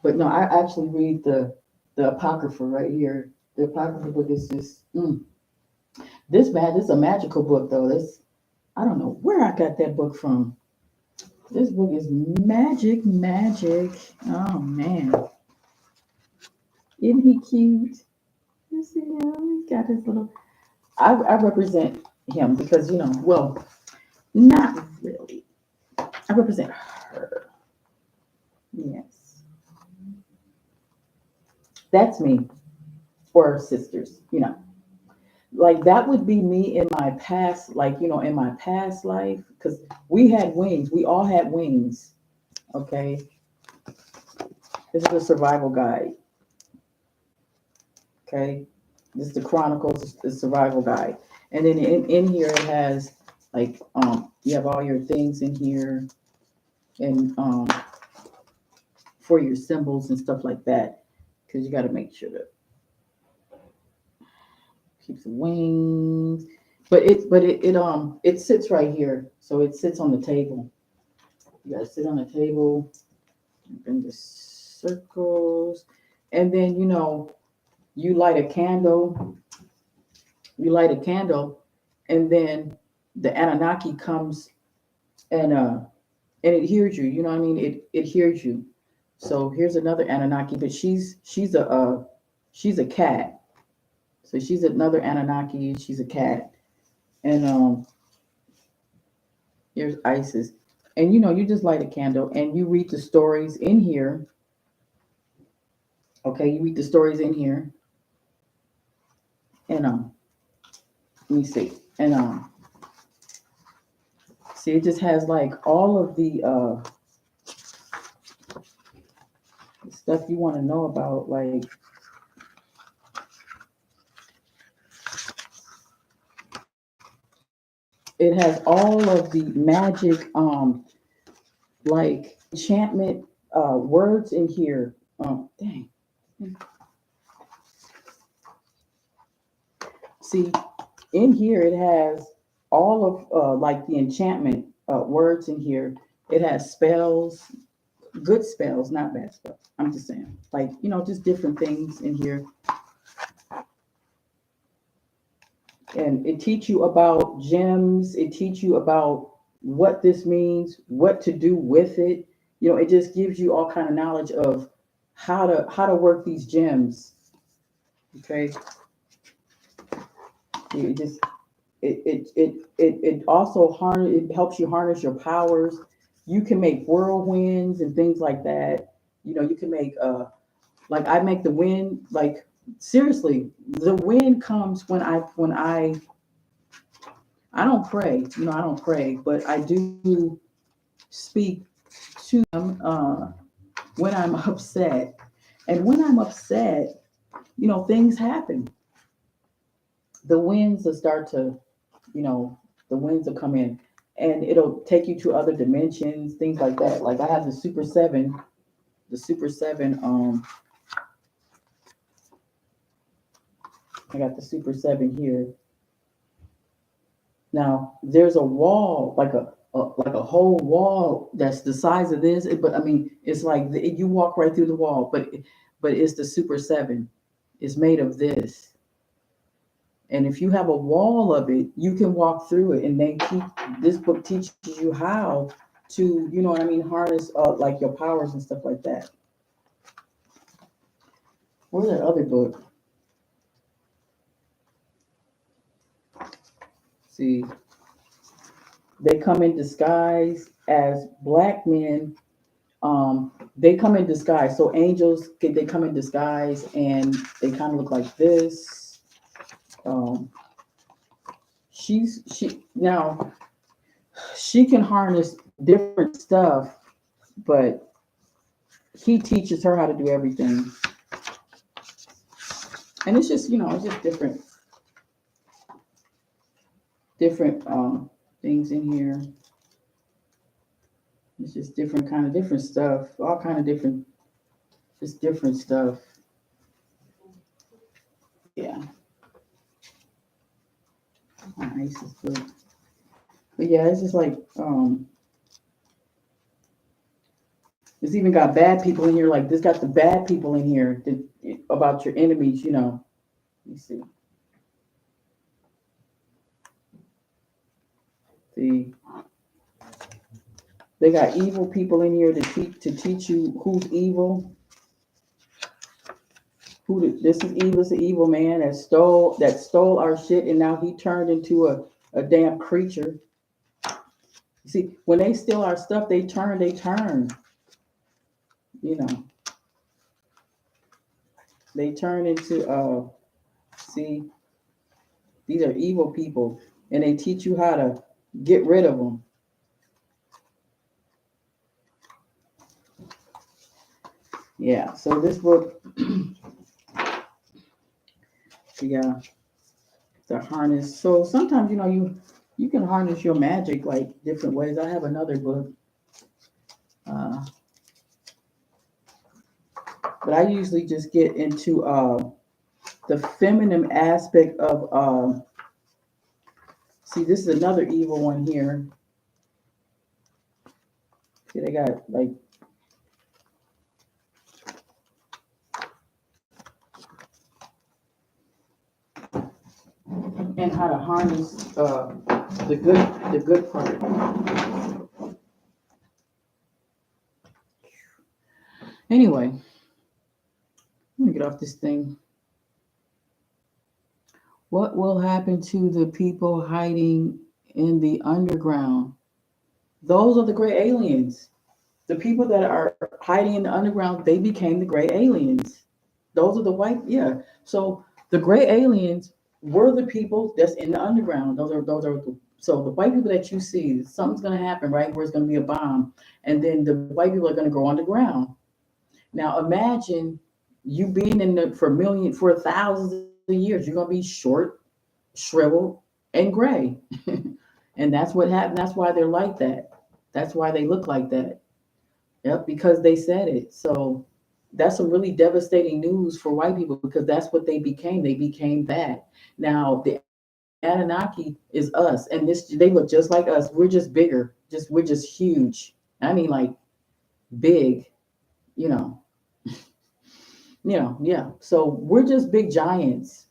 But no, I actually read the Apocrypha right here. The Apocrypha book is just this is a magical book though. This I don't know where I got that book from. This book is magic, magic. Oh man, isn't he cute? You see him? He's got his little. I represent him because well, not really. I represent her. Yes, that's me or sisters. Like that would be me in my past, like in my past life, because we had wings. We all had wings. Okay, this is a survival guide. Okay, this is the Chronicles, the survival guide, and then in here it has like you have all your things in here, and for your symbols and stuff like that, because you got to make sure to keep some wings. But it sits right here, so it sits on the table. You gotta sit on the table, and the circles, and then you light a candle. You light a candle, and then the Anunnaki comes and it hears you. You know what I mean? It hears you. So here's another Anunnaki, but she's a cat. So she's another Anunnaki. She's a cat, and here's Isis. And you just light a candle and you read the stories in here. Okay, you read the stories in here, and let me see, and see, it just has like all of the stuff you want to know about, like it has all of the magic, like enchantment words in here. Dang. See, in here it has all of like the enchantment words in here. It has spells, good spells, not bad spells. I'm just saying, like just different things in here, and it teach you about gems. It teach you about what this means, what to do with it. It just gives you all kind of knowledge of how to work these gems. Okay, it just it also it helps you harness your powers. You can make whirlwinds and things like that. You can make like I make the wind, like seriously, the wind comes when I don't pray. I don't pray, but I do speak to them when I'm upset. And when I'm upset, things happen. The winds will start to, you know, the winds will come in and it'll take you to other dimensions, things like that. Like I have the Super 7, I got the Super 7 here. Now there's a wall, like a whole wall that's the size of this. But I mean, it's like you walk right through the wall. But it's the Super 7. It's made of this, and if you have a wall of it, you can walk through it. And this book teaches you how to, what I mean, harness like your powers and stuff like that. Where's that other book? See, they come in disguise as black men. They come in disguise. So angels, they come in disguise and they kind of look like this. Um, now she can harness different stuff, but he teaches her how to do everything. And it's just, it's just different things in here. It's just different stuff, all kind of just different stuff. Yeah. Isis book. But yeah, it's just like it's even got bad people in here. Like this got the bad people in here about your enemies. Let me see. See, they got evil people in here to teach you who's evil. This is evil. This is an evil man that stole our shit, and now he turned into a damn creature. See, when they steal our stuff, they turn. They turn into see, these are evil people, and they teach you how to get rid of them. Yeah, so this book, yeah, the harness. So sometimes you can harness your magic like different ways. I have another book, but I usually just get into the feminine aspect of. See, this is another evil one here. See, they got like. And how to harness the good part. Anyway, let me get off this thing. What will happen to the people hiding in the underground? Those are the gray aliens. The people that are hiding in the underground, they became the gray aliens. Those are the white, yeah. So the gray aliens were the people that's in the underground. So the white people that you see, something's gonna happen, right? Where it's gonna be a bomb, and then the white people are gonna go underground. Now imagine you being in the for thousands of years, you're gonna be short, shriveled, and gray. And that's what happened. That's why they're like that. That's why they look like that. Yep, because they said it. So that's some really devastating news for white people because that's what they became. They became that. Now the Anunnaki is us, and this they look just like us. We're just bigger. We're just huge. I mean, like big. You know, yeah. So we're just big giants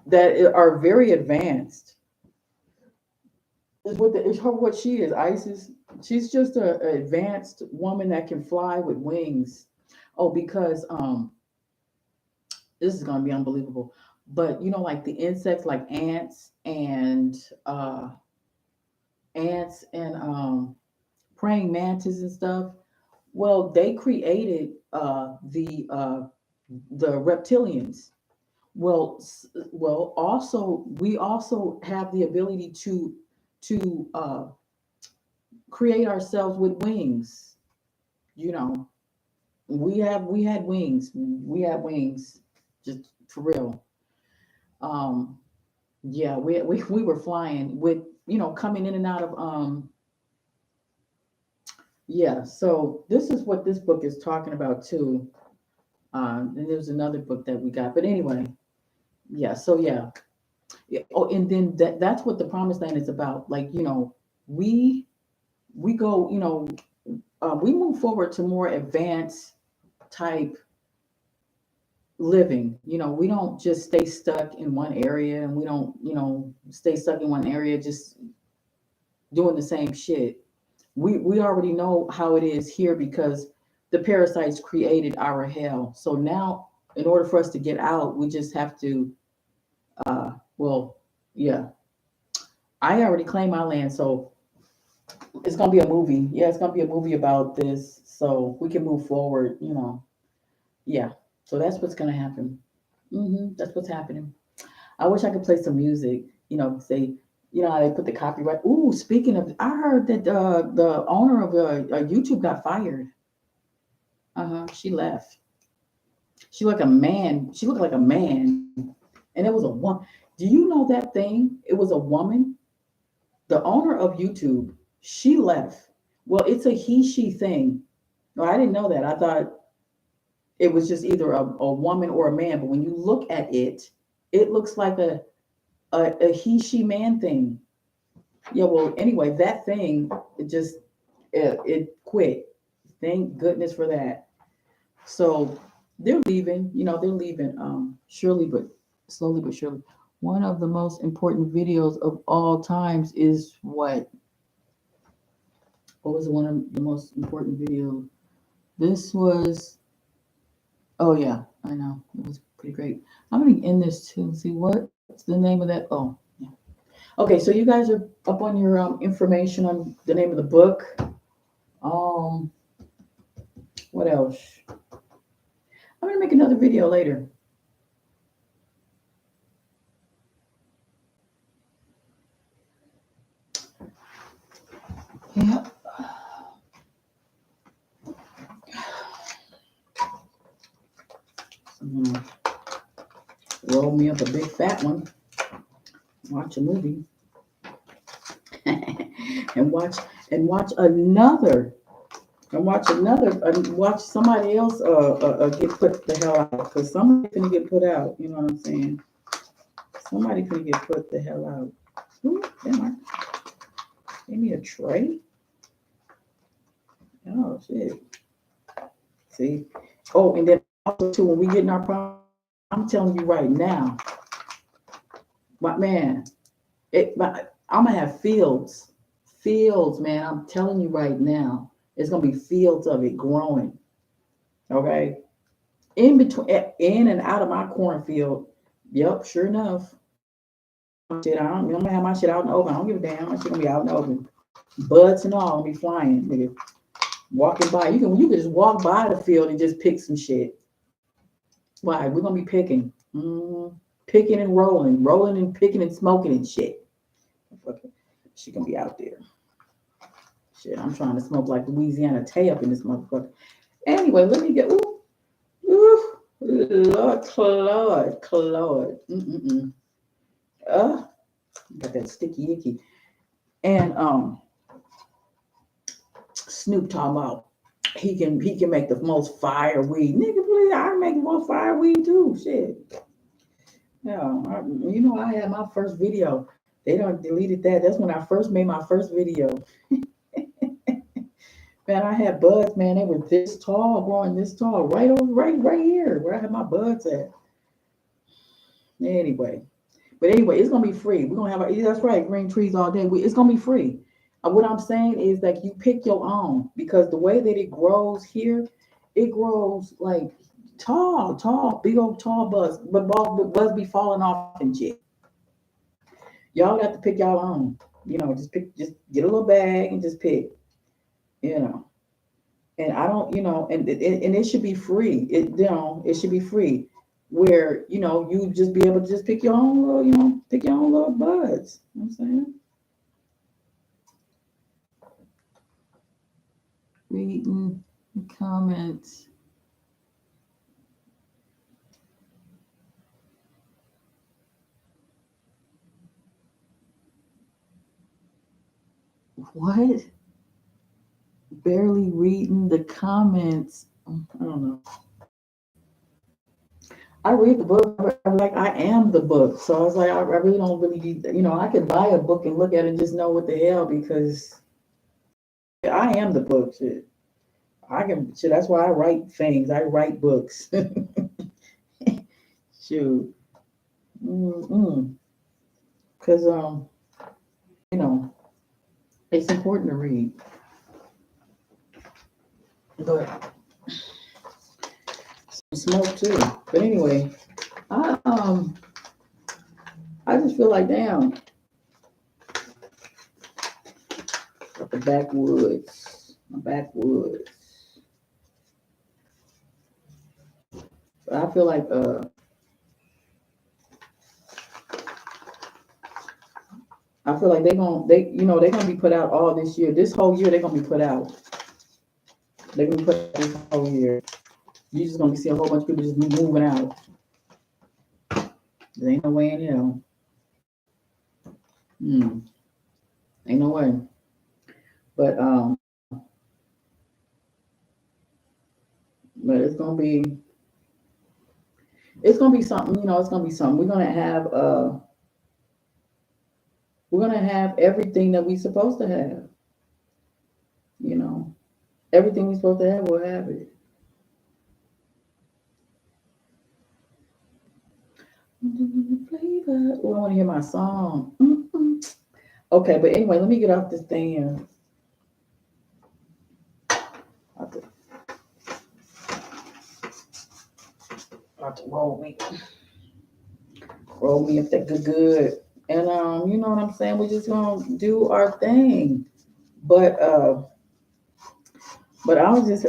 that are very advanced. Is her what she is, Isis. She's just a advanced woman that can fly with wings. Oh, because this is gonna be unbelievable. But like the insects, like uh ants and praying mantis and stuff. Well, they created the reptilians. Well, also we also have the ability to create ourselves with wings. You know, we had wings. We had wings, just for real. Um, yeah, we were flying with coming in and out of yeah. So this is what this book is talking about too. And there's another book that we got, but anyway, yeah. So yeah. Yeah, oh, and then that's what the promised land is about. Like, we we go, we move forward to more advanced type living. We don't just stay stuck in one area, and we don't, stay stuck in one area just doing the same shit. We already know how it is here because the parasites created our hell. So now, in order for us to get out, we just have to, well, yeah. I already claimed my land, so it's gonna be a movie. Yeah, it's gonna be a movie about this, so we can move forward. Yeah. So that's what's gonna happen. That's what's happening. I wish I could play some music. Say, how they put the copyright. Ooh, speaking of, I heard that the owner of YouTube got fired. She left. She looked like a man. She looked like a man, and it was a woman. Do you know that thing? It was a woman. The owner of YouTube. She left. Well, it's a he/she thing. No, I didn't know that. I thought it was just either a woman or a man. But when you look at it, it looks like a he/she man thing. Yeah. Well, anyway, that thing it quit. Thank goodness for that. So they're leaving. They're leaving. Surely, but slowly but surely. One of the most important videos of all times is what? What was one of the most important videos? This was. Oh yeah, I know. It was pretty great. I'm gonna end this too. See what's the name of that? Oh, yeah. Okay, so you guys are up on your information on the name of the book. Um, what else? I'm gonna make another video later. Yeah, I'm gonna roll me up a big fat one. Watch a movie and watch another watch somebody else get put the hell out because somebody gonna get put out. You know what I'm saying? Somebody gonna get put the hell out. Ooh, damn, give me a tray. Oh shit. See. Oh, and then also too when we get in our problem, I'm telling you right now, my man, I'm gonna have fields, man. I'm telling you right now, it's gonna be fields of it growing. Okay. In between, in and out of my cornfield. Yep, sure enough. Shit, I'm gonna have my shit out in the open. I don't give a damn. My shit gonna be out in the open. Buds and all gonna be flying. Nigga. Walking by. You can just walk by the field and just pick some shit. Why? We're gonna be picking. Picking and rolling. Rolling and picking and smoking and shit. Okay. She gonna be out there. Shit, I'm trying to smoke like Louisiana Tay up in this motherfucker. Anyway, let me get Lord Claude. Got that sticky icky. And Snoop talking about he can make the most fire weed. Nigga, please, I can make the most fire weed too. Shit. Yeah, I had my first video. They don't deleted that. That's when I first made my first video. Man, I had buds, man. They were this tall, growing this tall, right here, where I had my buds at. Anyway, it's gonna be free. We're gonna have that's right, green trees all day. It's gonna be free. What I'm saying is that you pick your own because the way that it grows here, it grows like tall, big old tall buds, but buds be falling off and shit. Y'all got to pick y'all own. Just get a little bag and just pick. You know. And I don't, and it should be free. It should be free, where you just be able to just pick your own little, pick your own little buds. You know what I'm saying, reading comments. What? Barely reading the comments. I don't know. I read the book. I'm like, I am the book. So I was like, I really don't really need, I could buy a book and look at it and just know what the hell, because I am the book. Shit. I can, shit, that's why I write things. I write books. Shoot. Because, it's important to read. But smoke too. But anyway, I just feel like, damn, the backwoods, my backwoods. But I feel like they're gonna be put out all this year. This whole year they're gonna be put out. They're gonna be put out this whole year. You're just gonna see a whole bunch of people just moving out. There ain't no way in hell. Ain't no way. But it's gonna be something. It's gonna be something. We're gonna have everything that we're supposed to have. Everything we're supposed to have, we'll have it. Flavor. Oh, I want to hear my song. Okay, but anyway, let me get off this thing here. About to roll me up that good. And you know what I'm saying? We're just gonna do our thing. But I was just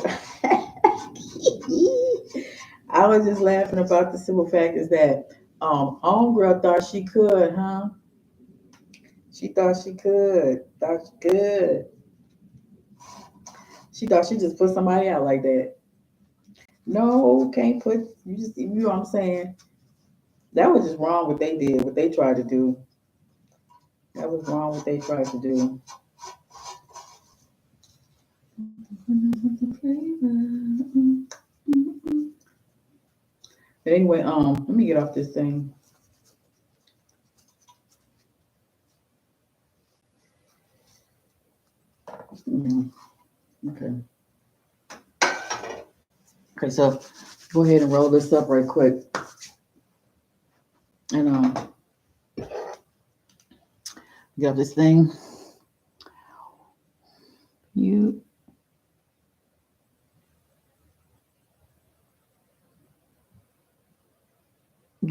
I was just laughing about the simple fact is that homegirl thought she could, huh? She thought she could. Thought she could. She thought she just put somebody out like that. No, can't put you know what I'm saying? That was just wrong what they did, what they tried to do. That was wrong what they tried to do. But anyway, let me get off this thing. Okay. Okay, so go ahead and roll this up right quick. And you got this thing.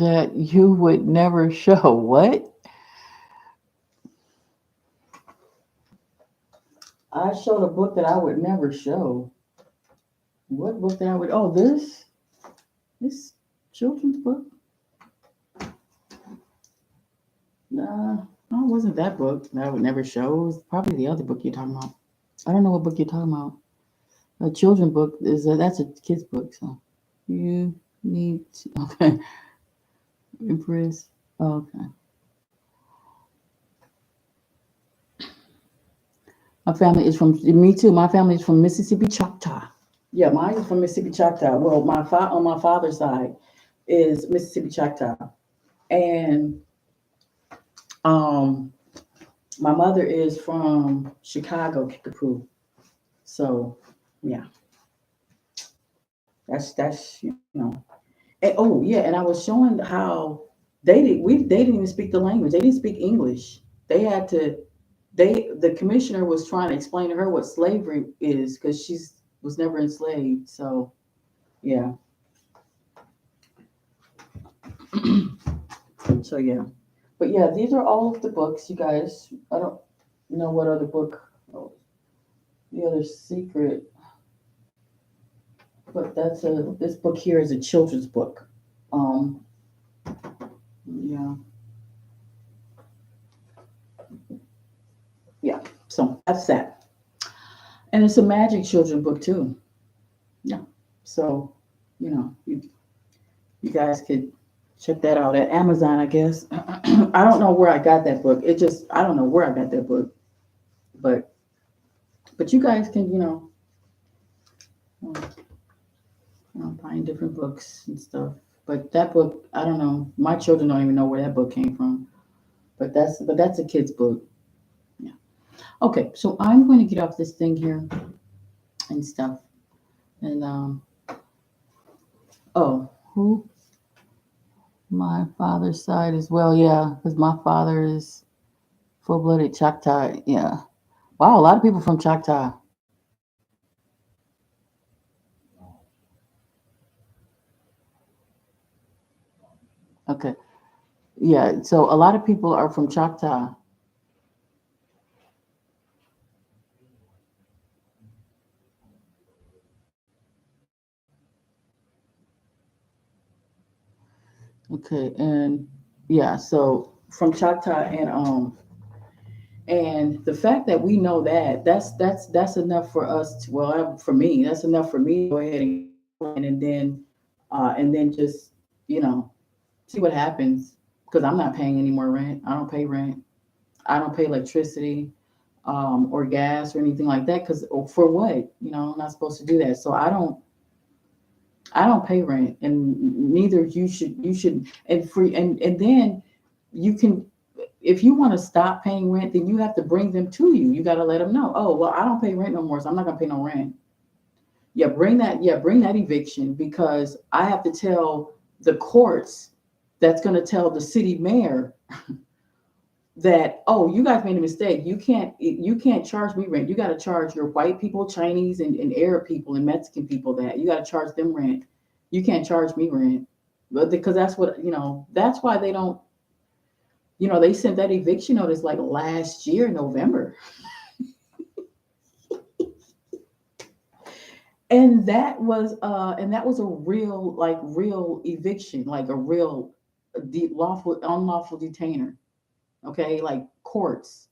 that you would never show. What? I showed a book that I would never show. What book that I would? Oh, this children's book. Nah, no, it wasn't that book that I would never show. It was probably the other book you're talking about. I don't know what book you're talking about. A children's book that's a kid's book. So you need to, okay. Empress. Okay. My family is from me too. My family is from Mississippi Choctaw. Yeah, mine is from Mississippi Choctaw. Well, on my father's side is Mississippi Choctaw, and um, my mother is from Chicago, Kickapoo. So, yeah, that's. And, oh yeah, and I was showing how they didn't even speak the language. They didn't speak English. They had to the commissioner was trying to explain to her what slavery is because she's was never enslaved. So yeah, so yeah, but yeah, these are all of the books, you guys. I don't know what other book. Oh, the other secret, but that's a this book here is a children's book. Um, yeah, yeah. So that's that, and it's a magic children book too. Yeah. So, you guys could check that out at Amazon, I guess. I don't know where I got that book. I don't know where I got that book, but you guys can, uh, find different books and stuff. But that book, I don't know. My children don't even know where that book came from. But that's a kid's book. Yeah. Okay, so I'm going to get off this thing here and stuff. And oh, who? My father's side as well, yeah, because my father is full-blooded Choctaw. Yeah. Wow, a lot of people from Choctaw. Okay. Yeah, so a lot of people are from Choctaw. Okay, and yeah, so from Choctaw and the fact that we know that that's enough for us to, well, for me, that's enough for me to go ahead and then just, you know, see what happens because I'm not paying any more rent. I don't pay rent. I don't pay electricity or gas or anything like that because for what? I'm not supposed to do that. So I don't pay rent, and neither you should. You should, and free, and then you can, if you want to stop paying rent, then you have to bring them to you. You got to let them know. Oh, well, I don't pay rent no more, so I'm not gonna pay no rent. Yeah, bring that. Yeah, bring that eviction because I have to tell the courts. That's gonna tell the city mayor that, oh, you guys made a mistake. You can't charge me rent. You got to charge your white people, Chinese and Arab people and Mexican people that you got to charge them rent. You can't charge me rent. But because that's what, that's why they don't, they sent that eviction notice like last year November. And that was a real eviction, like a real lawful unlawful detainer. Okay, like courts.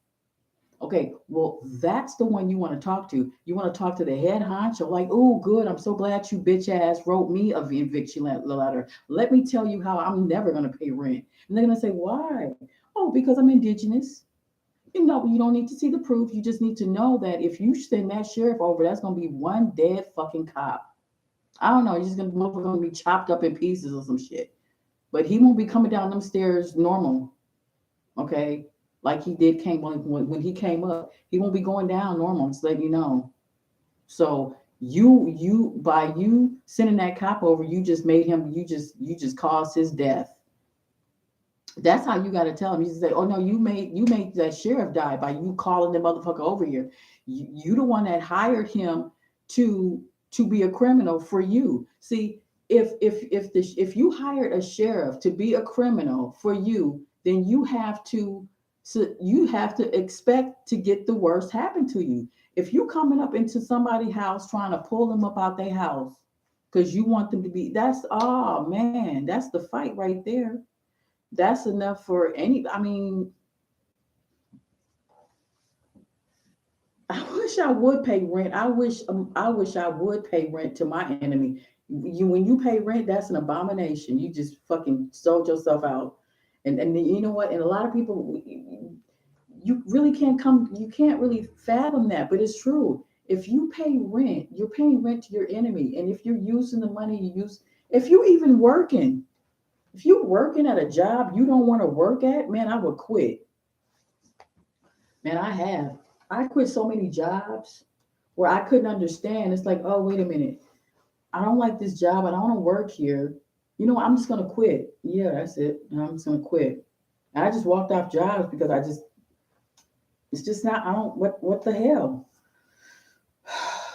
Okay, well, that's the one you want to talk to. You want to talk to the head honcho, like, oh, good. I'm so glad you bitch ass wrote me a eviction letter. Let me tell you how I'm never going to pay rent. And they're going to say, why? Oh, because I'm indigenous. You don't need to see the proof. You just need to know that if you send that sheriff over, that's going to be one dead fucking cop. I don't know. He's just going to be chopped up in pieces or some shit. But he won't be coming down them stairs normal. Okay, like he did came when he came up, he won't be going down normal. Just letting you know. So you by you sending that cop over, you just made him. You just caused his death. That's how you got to tell him. You say, "Oh no, you made that sheriff die by you calling the motherfucker over here. You the one that hired him to be a criminal for you. See, if you hired a sheriff to be a criminal for you, then you have to expect to get the worst happen to you. If you coming up into somebody's house trying to pull them up out their house because you want them to be, that's, oh man, that's the fight right there. That's enough for any, I mean, I wish I would pay rent. I wish I would pay rent to my enemy. When you pay rent, that's an abomination. You just fucking sold yourself out. And you know what? And a lot of people, you really can't come. You can't really fathom that, but it's true. If you pay rent, you're paying rent to your enemy. And if you're using the money you use, if you even working, if you're working at a job you don't want to work at, man, I would quit. Man, I have. I quit so many jobs where I couldn't understand. It's like, oh, wait a minute. I don't like this job. I don't want to work here. You know, I'm just going to quit. Yeah, that's it. I'm just going to quit. And I just walked off jobs because it's just not, I don't, what the hell?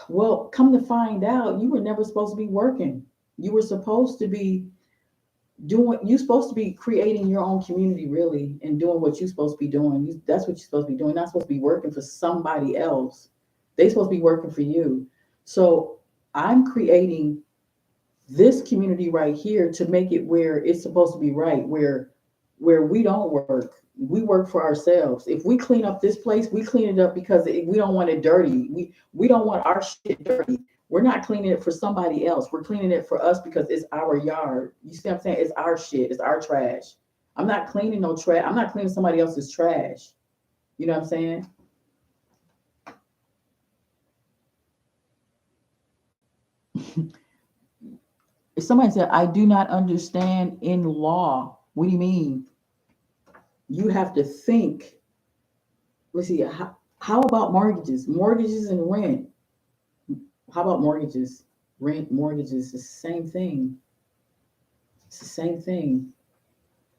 Well, come to find out, you were never supposed to be working. You were supposed to be you're supposed to be creating your own community really and doing what you're supposed to be doing. That's what you're supposed to be doing. Not supposed to be working for somebody else. They're supposed to be working for you. So I'm creating this community right here to make it where it's supposed to be, right, where we don't work. We work for ourselves. If we clean up this place, we clean it up because we don't want it dirty. We don't want our shit dirty. We're not cleaning it for somebody else. We're cleaning it for us because it's our yard. You see what I'm saying? It's our shit. It's our trash. I'm not cleaning no trash. I'm not cleaning somebody else's trash. You know what I'm saying? If somebody said, I do not understand in law, what do you mean? You have to think. Let's see. How about mortgages? Mortgages and rent. How about mortgages? Rent, mortgages, it's the same thing. It's the same thing.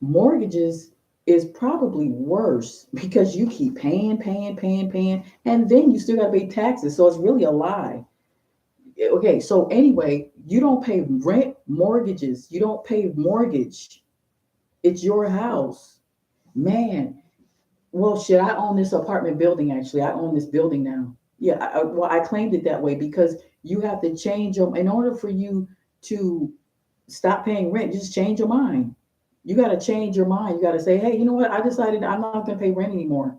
Mortgages is probably worse because you keep paying, and then you still got to pay taxes. So it's really a lie. Okay, so anyway, you don't pay rent, mortgages. You don't pay mortgage. It's your house. Man, well, shit, I own this apartment building actually. I own this building now. Yeah, well, I claimed it that way because you have to change your, in order for you to stop paying rent, just change your mind. You got to change your mind. You got to say, hey, you know what? I decided I'm not going to pay rent anymore.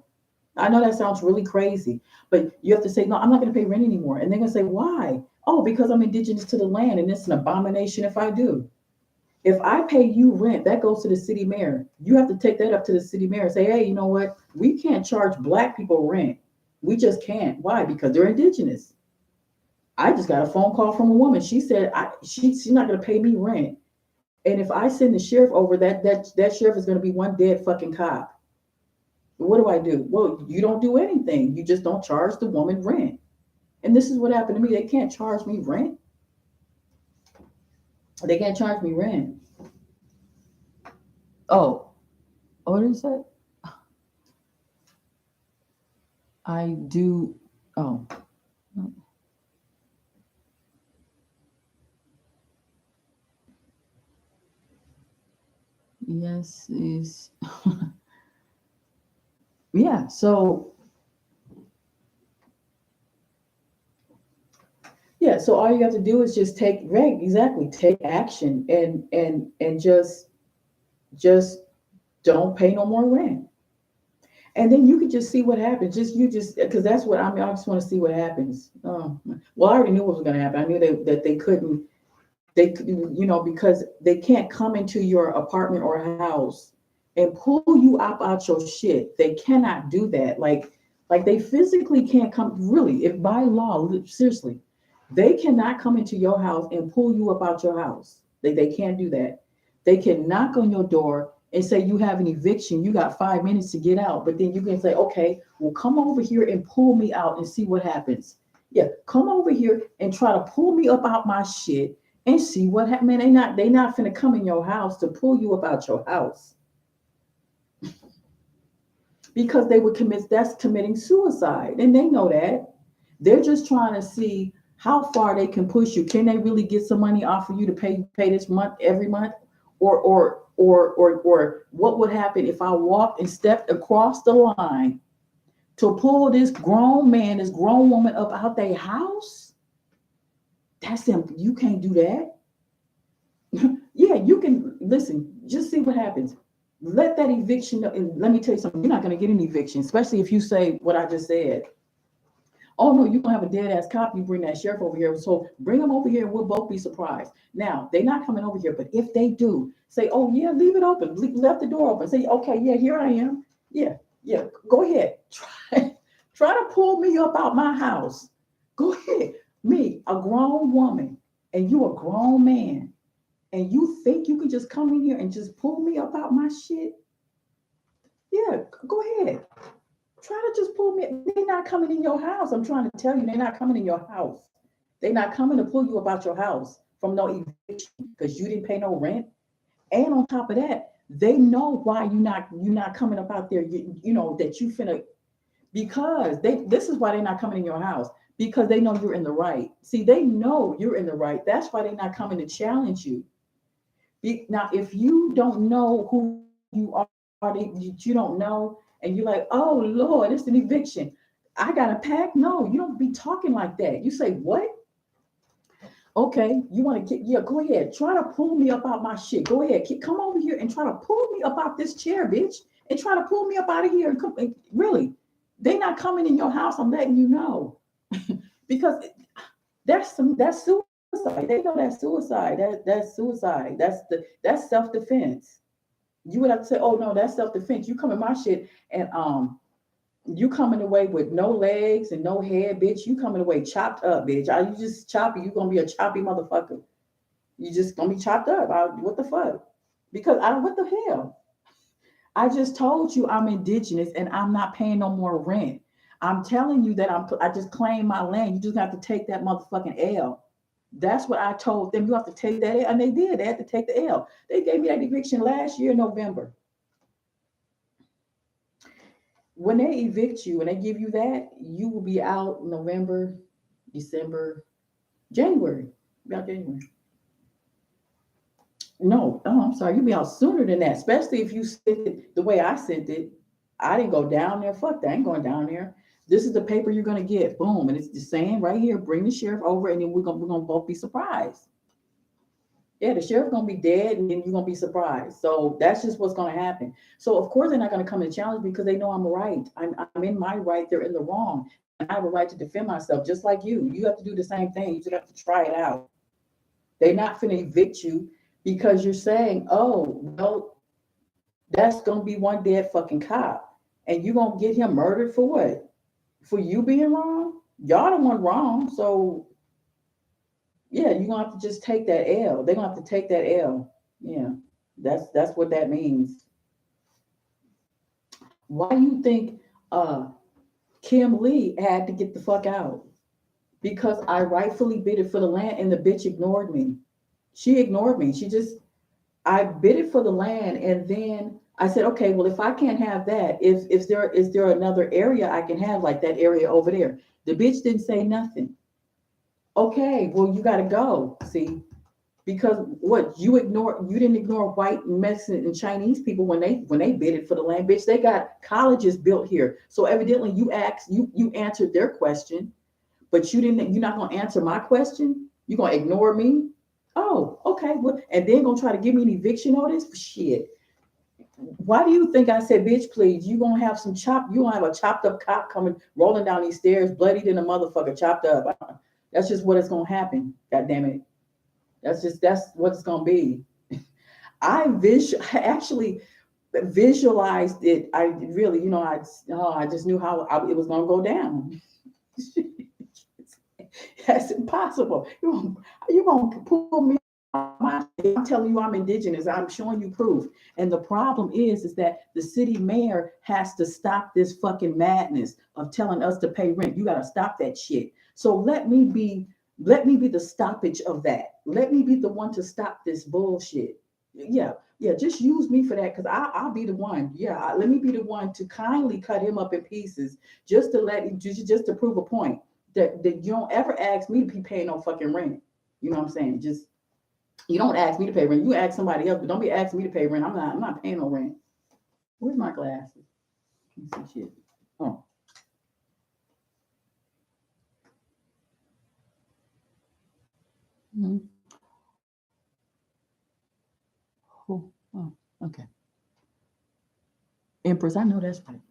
I know that sounds really crazy, but you have to say, no, I'm not going to pay rent anymore. And they're going to say, why? Oh, because I'm indigenous to the land and it's an abomination if I do. If I pay you rent, that goes to the city mayor. You have to take that up to the city mayor and say, hey, you know what? We can't charge Black people rent. We just can't. Why? Because they're indigenous. I just got a phone call from a woman. She said she's not going to pay me rent. And if I send the sheriff over, that sheriff is going to be one dead fucking cop. What do I do? Well, you don't do anything. You just don't charge the woman rent. And this is what happened to me. They can't charge me rent. They can't charge me rent. Oh, what did you say? I do. Oh, yes, is yeah. So yeah. So all you have to do is just take right exactly take action and just don't pay no more rent. And then you could just see what happens. Just because that's what I mean. I just want to see what happens. Well, I already knew what was going to happen. I knew that they couldn't. Because they can't come into your apartment or house and pull you up out your shit. They cannot do that. Like they physically can't come. Really, if by law, seriously, they cannot come into your house and pull you up out your house. They can't do that. They can knock on your door and say you have an eviction. You got 5 minutes to get out, but then you can say, okay, well, come over here and pull me out and see what happens. Yeah, come over here and try to pull me up out my shit and see what happens. Man, they not finna come in your house to pull you up out your house because they would commit that's committing suicide, and they know that. They're just trying to see. how far they can push you. Can they really get some money off of you to pay this month every month? Or what would happen if I walked and stepped across the line to pull this grown man, this grown woman up out their house? That's them. You can't do that. Yeah, you can listen, just see what happens. Let that eviction, and let me tell you something, you're not going to get an eviction, especially if you say what I just said. Oh no, you're gonna have a dead ass cop. You bring that sheriff over here. So bring them over here and we'll both be surprised. Now, they're not coming over here, but if they do, say, oh yeah, leave it open. Left the door open. Say, okay, yeah, here I am. Yeah, yeah, go ahead. Try to pull me up out my house. Go ahead. Me, a grown woman, and you a grown man, and you think you can just come in here and just pull me up out my shit? Yeah, go ahead. Try to just pull me. They're not coming in your house. I'm trying to tell you, they're not coming in your house. They're not coming to pull you about your house from no eviction because you didn't pay no rent. And on top of that, they know why you're not coming up out there. You know that you finna, because they, this is why they're not coming in your house, because they know you're in the right. See, they know you're in the right. That's why they're not coming to challenge you. Now, if you don't know who you are, you don't know, and you're like, oh Lord, it's an eviction. I got a pack. No, you don't be talking like that. You say, what? Okay, you want to get, yeah, go ahead. Try to pull me up out my shit. Go ahead. Come over here and try to pull me up out this chair, bitch. And try to pull me up out of here. And come, really, they not coming in your house. I'm letting you know. Because that's suicide. They know that's suicide. That's suicide. That's self-defense. You would have to say, oh no, that's self-defense. You come in my shit and you coming away with no legs and no head, bitch. You coming away chopped up, bitch. Are you just choppy? You gonna be a choppy motherfucker. You just gonna be chopped up. What the fuck? Because I what the hell? I just told you I'm indigenous and I'm not paying no more rent. I'm telling you that I just claim my land. You just have to take that motherfucking L. That's what I told them. You have to take that L. And they did. They had to take the L. They gave me that eviction last year in November. When they evict you and they give you that, you will be out November, December, January. About January. No, oh, I'm sorry. You'll be out sooner than that, especially if you sent it the way I sent it. I didn't go down there. Fuck that. I ain't going down there. This is the paper you're gonna get. Boom. And it's the saying right here, bring the sheriff over, and then we're gonna both be surprised. Yeah, the sheriff gonna be dead, and then you're gonna be surprised. So that's just what's gonna happen. So of course they're not gonna come and challenge me because they know I'm right. I'm in my right. They're in the wrong, and I have a right to defend myself, just like you. You have to do the same thing. You just have to try it out. They're not finna evict you because you're saying, oh, well, that's gonna be one dead fucking cop, and you're gonna get him murdered for what? For you being wrong? Y'all the one wrong. So yeah, you're gonna have to just take that L. They're gonna have to take that L. Yeah, that's what that means. Why do you think Kim Lee had to get the fuck out? Because I rightfully bid it for the land and the bitch ignored me. She ignored me. She just, I bid it for the land, and then I said, okay, well, if I can't have that, if there is there another area I can have, like that area over there? The bitch didn't say nothing. Okay, well, you got to go. See, because what you didn't ignore white, Mexican, and Chinese people when they bidded for the land, bitch. They got colleges built here, so evidently you answered their question, but you didn't. You're not gonna answer my question. You're gonna ignore me. Oh, okay. Well, and then gonna try to give me an eviction notice? Shit. Why do you think I said, bitch, please? You gonna have a chopped up cop coming rolling down these stairs, bloodied in a motherfucker, chopped up. That's just what it's gonna happen. God damn it. That's what it's gonna be. I actually visualized it. I really, I just knew how it was gonna go down. That's impossible. You gonna pull me? I'm telling you, I'm indigenous. I'm showing you proof. And the problem is that the city mayor has to stop this fucking madness of telling us to pay rent. You got to stop that shit. So let me be the stoppage of that. Let me be the one to stop this bullshit. Yeah, yeah. Just use me for that, because I'll be the one. Yeah, let me be the one to kindly cut him up in pieces, just to prove a point. that you don't ever ask me to be paying no fucking rent. You know what I'm saying? Just you don't ask me to pay rent. You ask somebody else, but don't be asking me to pay rent. I'm not paying no rent. Where's my glasses? Let me see shit. Oh. Mm-hmm. Oh, okay. Empress, I know that's right.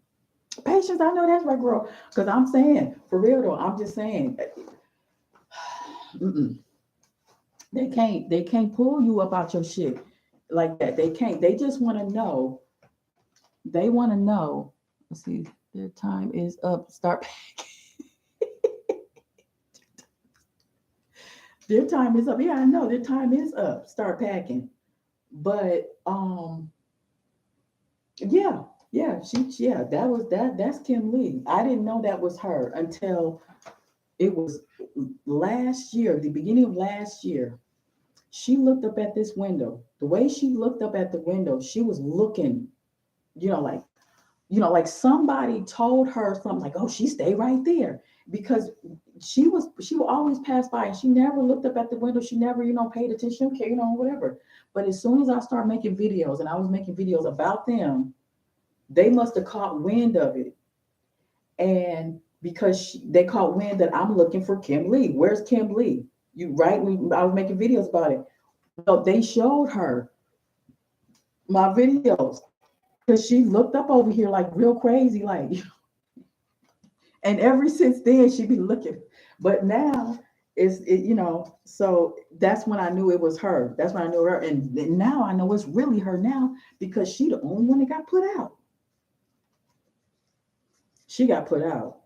Patience, I know that's right, girl. Because I'm saying, for real though, I'm just saying, mm-mm. They can't pull you up out your shit like that. They can't. They just want to know. They want to know. Let's see, their time is up. Start. Their time is up. Yeah, I know their time is up. Start packing. But yeah, yeah, that's Kim Lee. I didn't know that was her until it was last year, the beginning of last year. She looked up at this window. The way she looked up at the window, she was looking, you know, like, like somebody told her something like, oh, she stay right there. Because she would always pass by and she never looked up at the window. She never, paid attention, okay, whatever. But as soon as I started making videos and I was making videos about them, they must have caught wind of it. And because they caught wind that I'm looking for Kim Lee. Where's Kim Lee? You right? I was making videos about it. So they showed her my videos because she looked up over here like real crazy, like. And ever since then, she be looking. But now so that's when I knew it was her. That's when I knew her, and now I know it's really her now because she the only one that got put out. She got put out.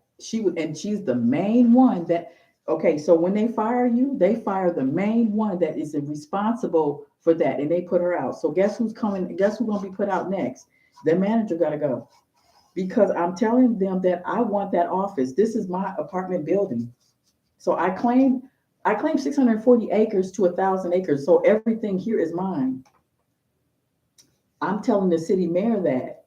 And she's the main one that. Okay, so when they fire you, they fire the main one that is responsible for that, and they put her out. So guess who's coming? Guess who's gonna be put out next? The manager got to go because I'm telling them that I want that office. This is my apartment building, so I claim 640 acres to 1,000 acres. So everything here is mine. I'm telling the city mayor that.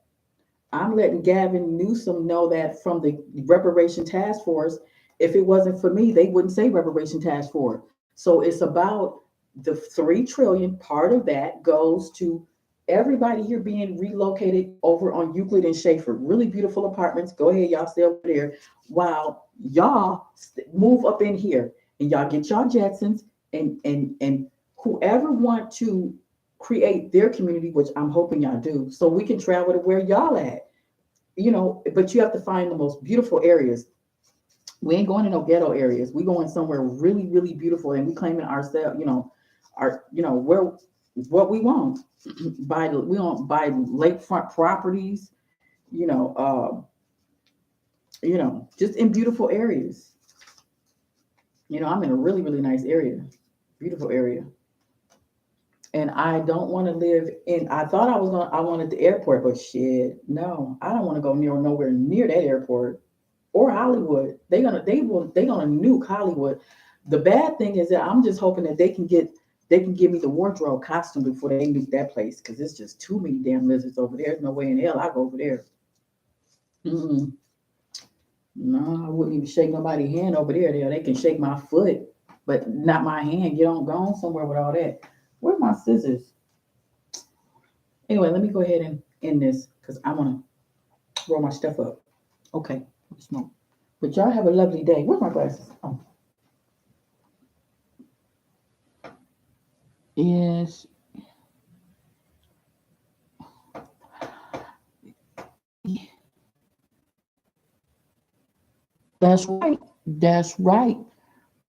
I'm letting Gavin Newsom know that from the reparation task force. If it wasn't for me, they wouldn't say reparation task force. So it's about the 3 trillion. Part of that goes to everybody here being relocated over on Euclid and Schaefer. Really beautiful apartments. Go ahead, y'all stay over there while y'all move up in here and y'all get y'all Jetsons and whoever want to create their community, which I'm hoping y'all do, so we can travel to where y'all at. But you have to find the most beautiful areas. We ain't going to no ghetto areas. We going somewhere really, really beautiful, and we claiming ourselves, where what we want. We want buy lakefront properties, you know, just in beautiful areas. I'm in a really, really nice area, beautiful area. And I don't want to live in. I thought I wanted the airport, but shit, no, I don't want to go nowhere near that airport or Hollywood. They gonna nuke Hollywood. The bad thing is that I'm just hoping that they can give me the wardrobe costume before they nuke that place because it's just too many damn lizards over there. There's no way in hell I go over there. Mm-mm. No, I wouldn't even shake nobody's hand over there. They can shake my foot, but not my hand. Get on, go on somewhere with all that. Where's my scissors? Anyway, let me go ahead and end this because I want to roll my stuff up. Okay, smoke. But y'all have a lovely day. Where's my glasses? Oh. Yes. That's right. That's right.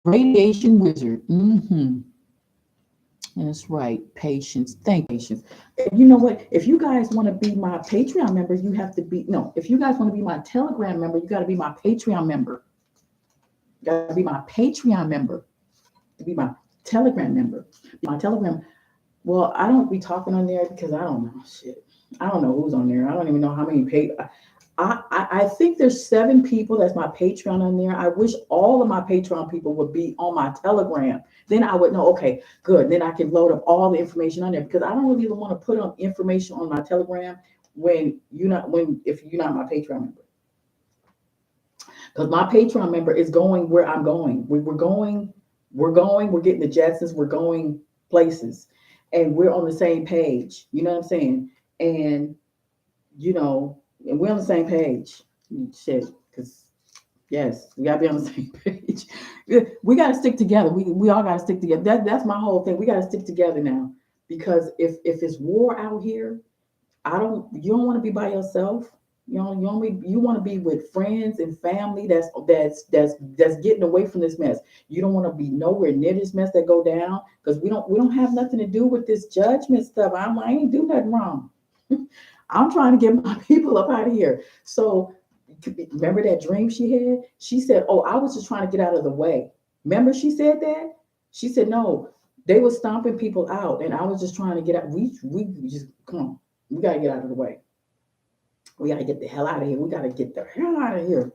Radiation wizard. Mm-hmm. That's right. Patience. Thank you. Patience. You know what? If you guys want to be my Patreon member, you have to be no. If you guys want to be my Telegram member, you got to be my Patreon member. You got to be my Patreon member. To be my Telegram member. My Telegram. Well, I don't be talking on there because I don't know shit. I don't know who's on there. I don't even know how many I think there's 7 people that's my Patreon on there. I wish all of my Patreon people would be on my Telegram. Then I would know, okay, good. Then I can load up all the information on there because I don't really want to put up information on my Telegram if you're not my Patreon member. Because my Patreon member is going where I'm going. We're getting the Jetsons, we're going places, and we're on the same page. You know what I'm saying? And you know, and we're on the same page. Shit, because yes, we gotta be on the same page. We gotta stick together. We all gotta stick together. That's my whole thing. We gotta stick together now. Because if it's war out here, you don't want to be by yourself. You want to be with friends and family that's getting away from this mess. You don't want to be nowhere near this mess that go down because we don't have nothing to do with this judgment stuff. I ain't do nothing wrong. I'm trying to get my people up out of here. So remember that dream she had? She said, "Oh, I was just trying to get out of the way." Remember she said that? She said, "No, they were stomping people out, and I was just trying to get out. We just come on, we gotta get out of the way. We gotta get the hell out of here. We gotta get the hell out of here."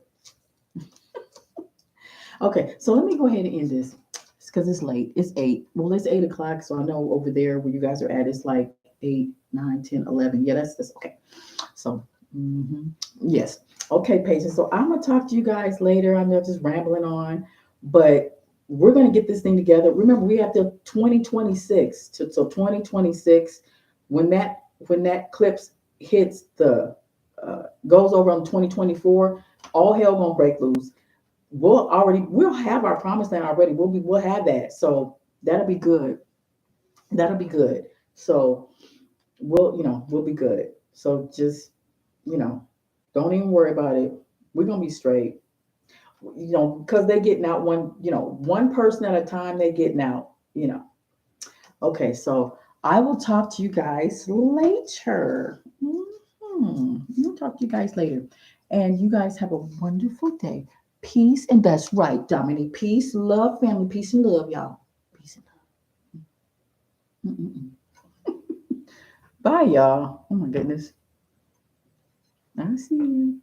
Okay, so let me go ahead and end this because it's late. It's 8. Well, it's 8 o'clock, so I know over there where you guys are at, it's like 8, 9, 10, 11. Yeah, that's okay. So, yes. Okay, patience. So I'm gonna talk to you guys later. I'm not just rambling on, but we're gonna get this thing together. Remember, we have till 2026. So 2026, when that clips hits the goes over on 2024, all hell gonna break loose. We'll have our promised land already. We'll have that. So that'll be good. That'll be good. So we'll be good. So just you know, don't even worry about it. We're gonna be straight. Because they getting out one person at a time, they getting out. Okay, so I will talk to you guys later. I'll talk to you guys later. And you guys have a wonderful day. Peace, and that's right, Dominique. Peace, love, family, peace and love, y'all. Peace and love. Bye, y'all. Oh my goodness. I see you.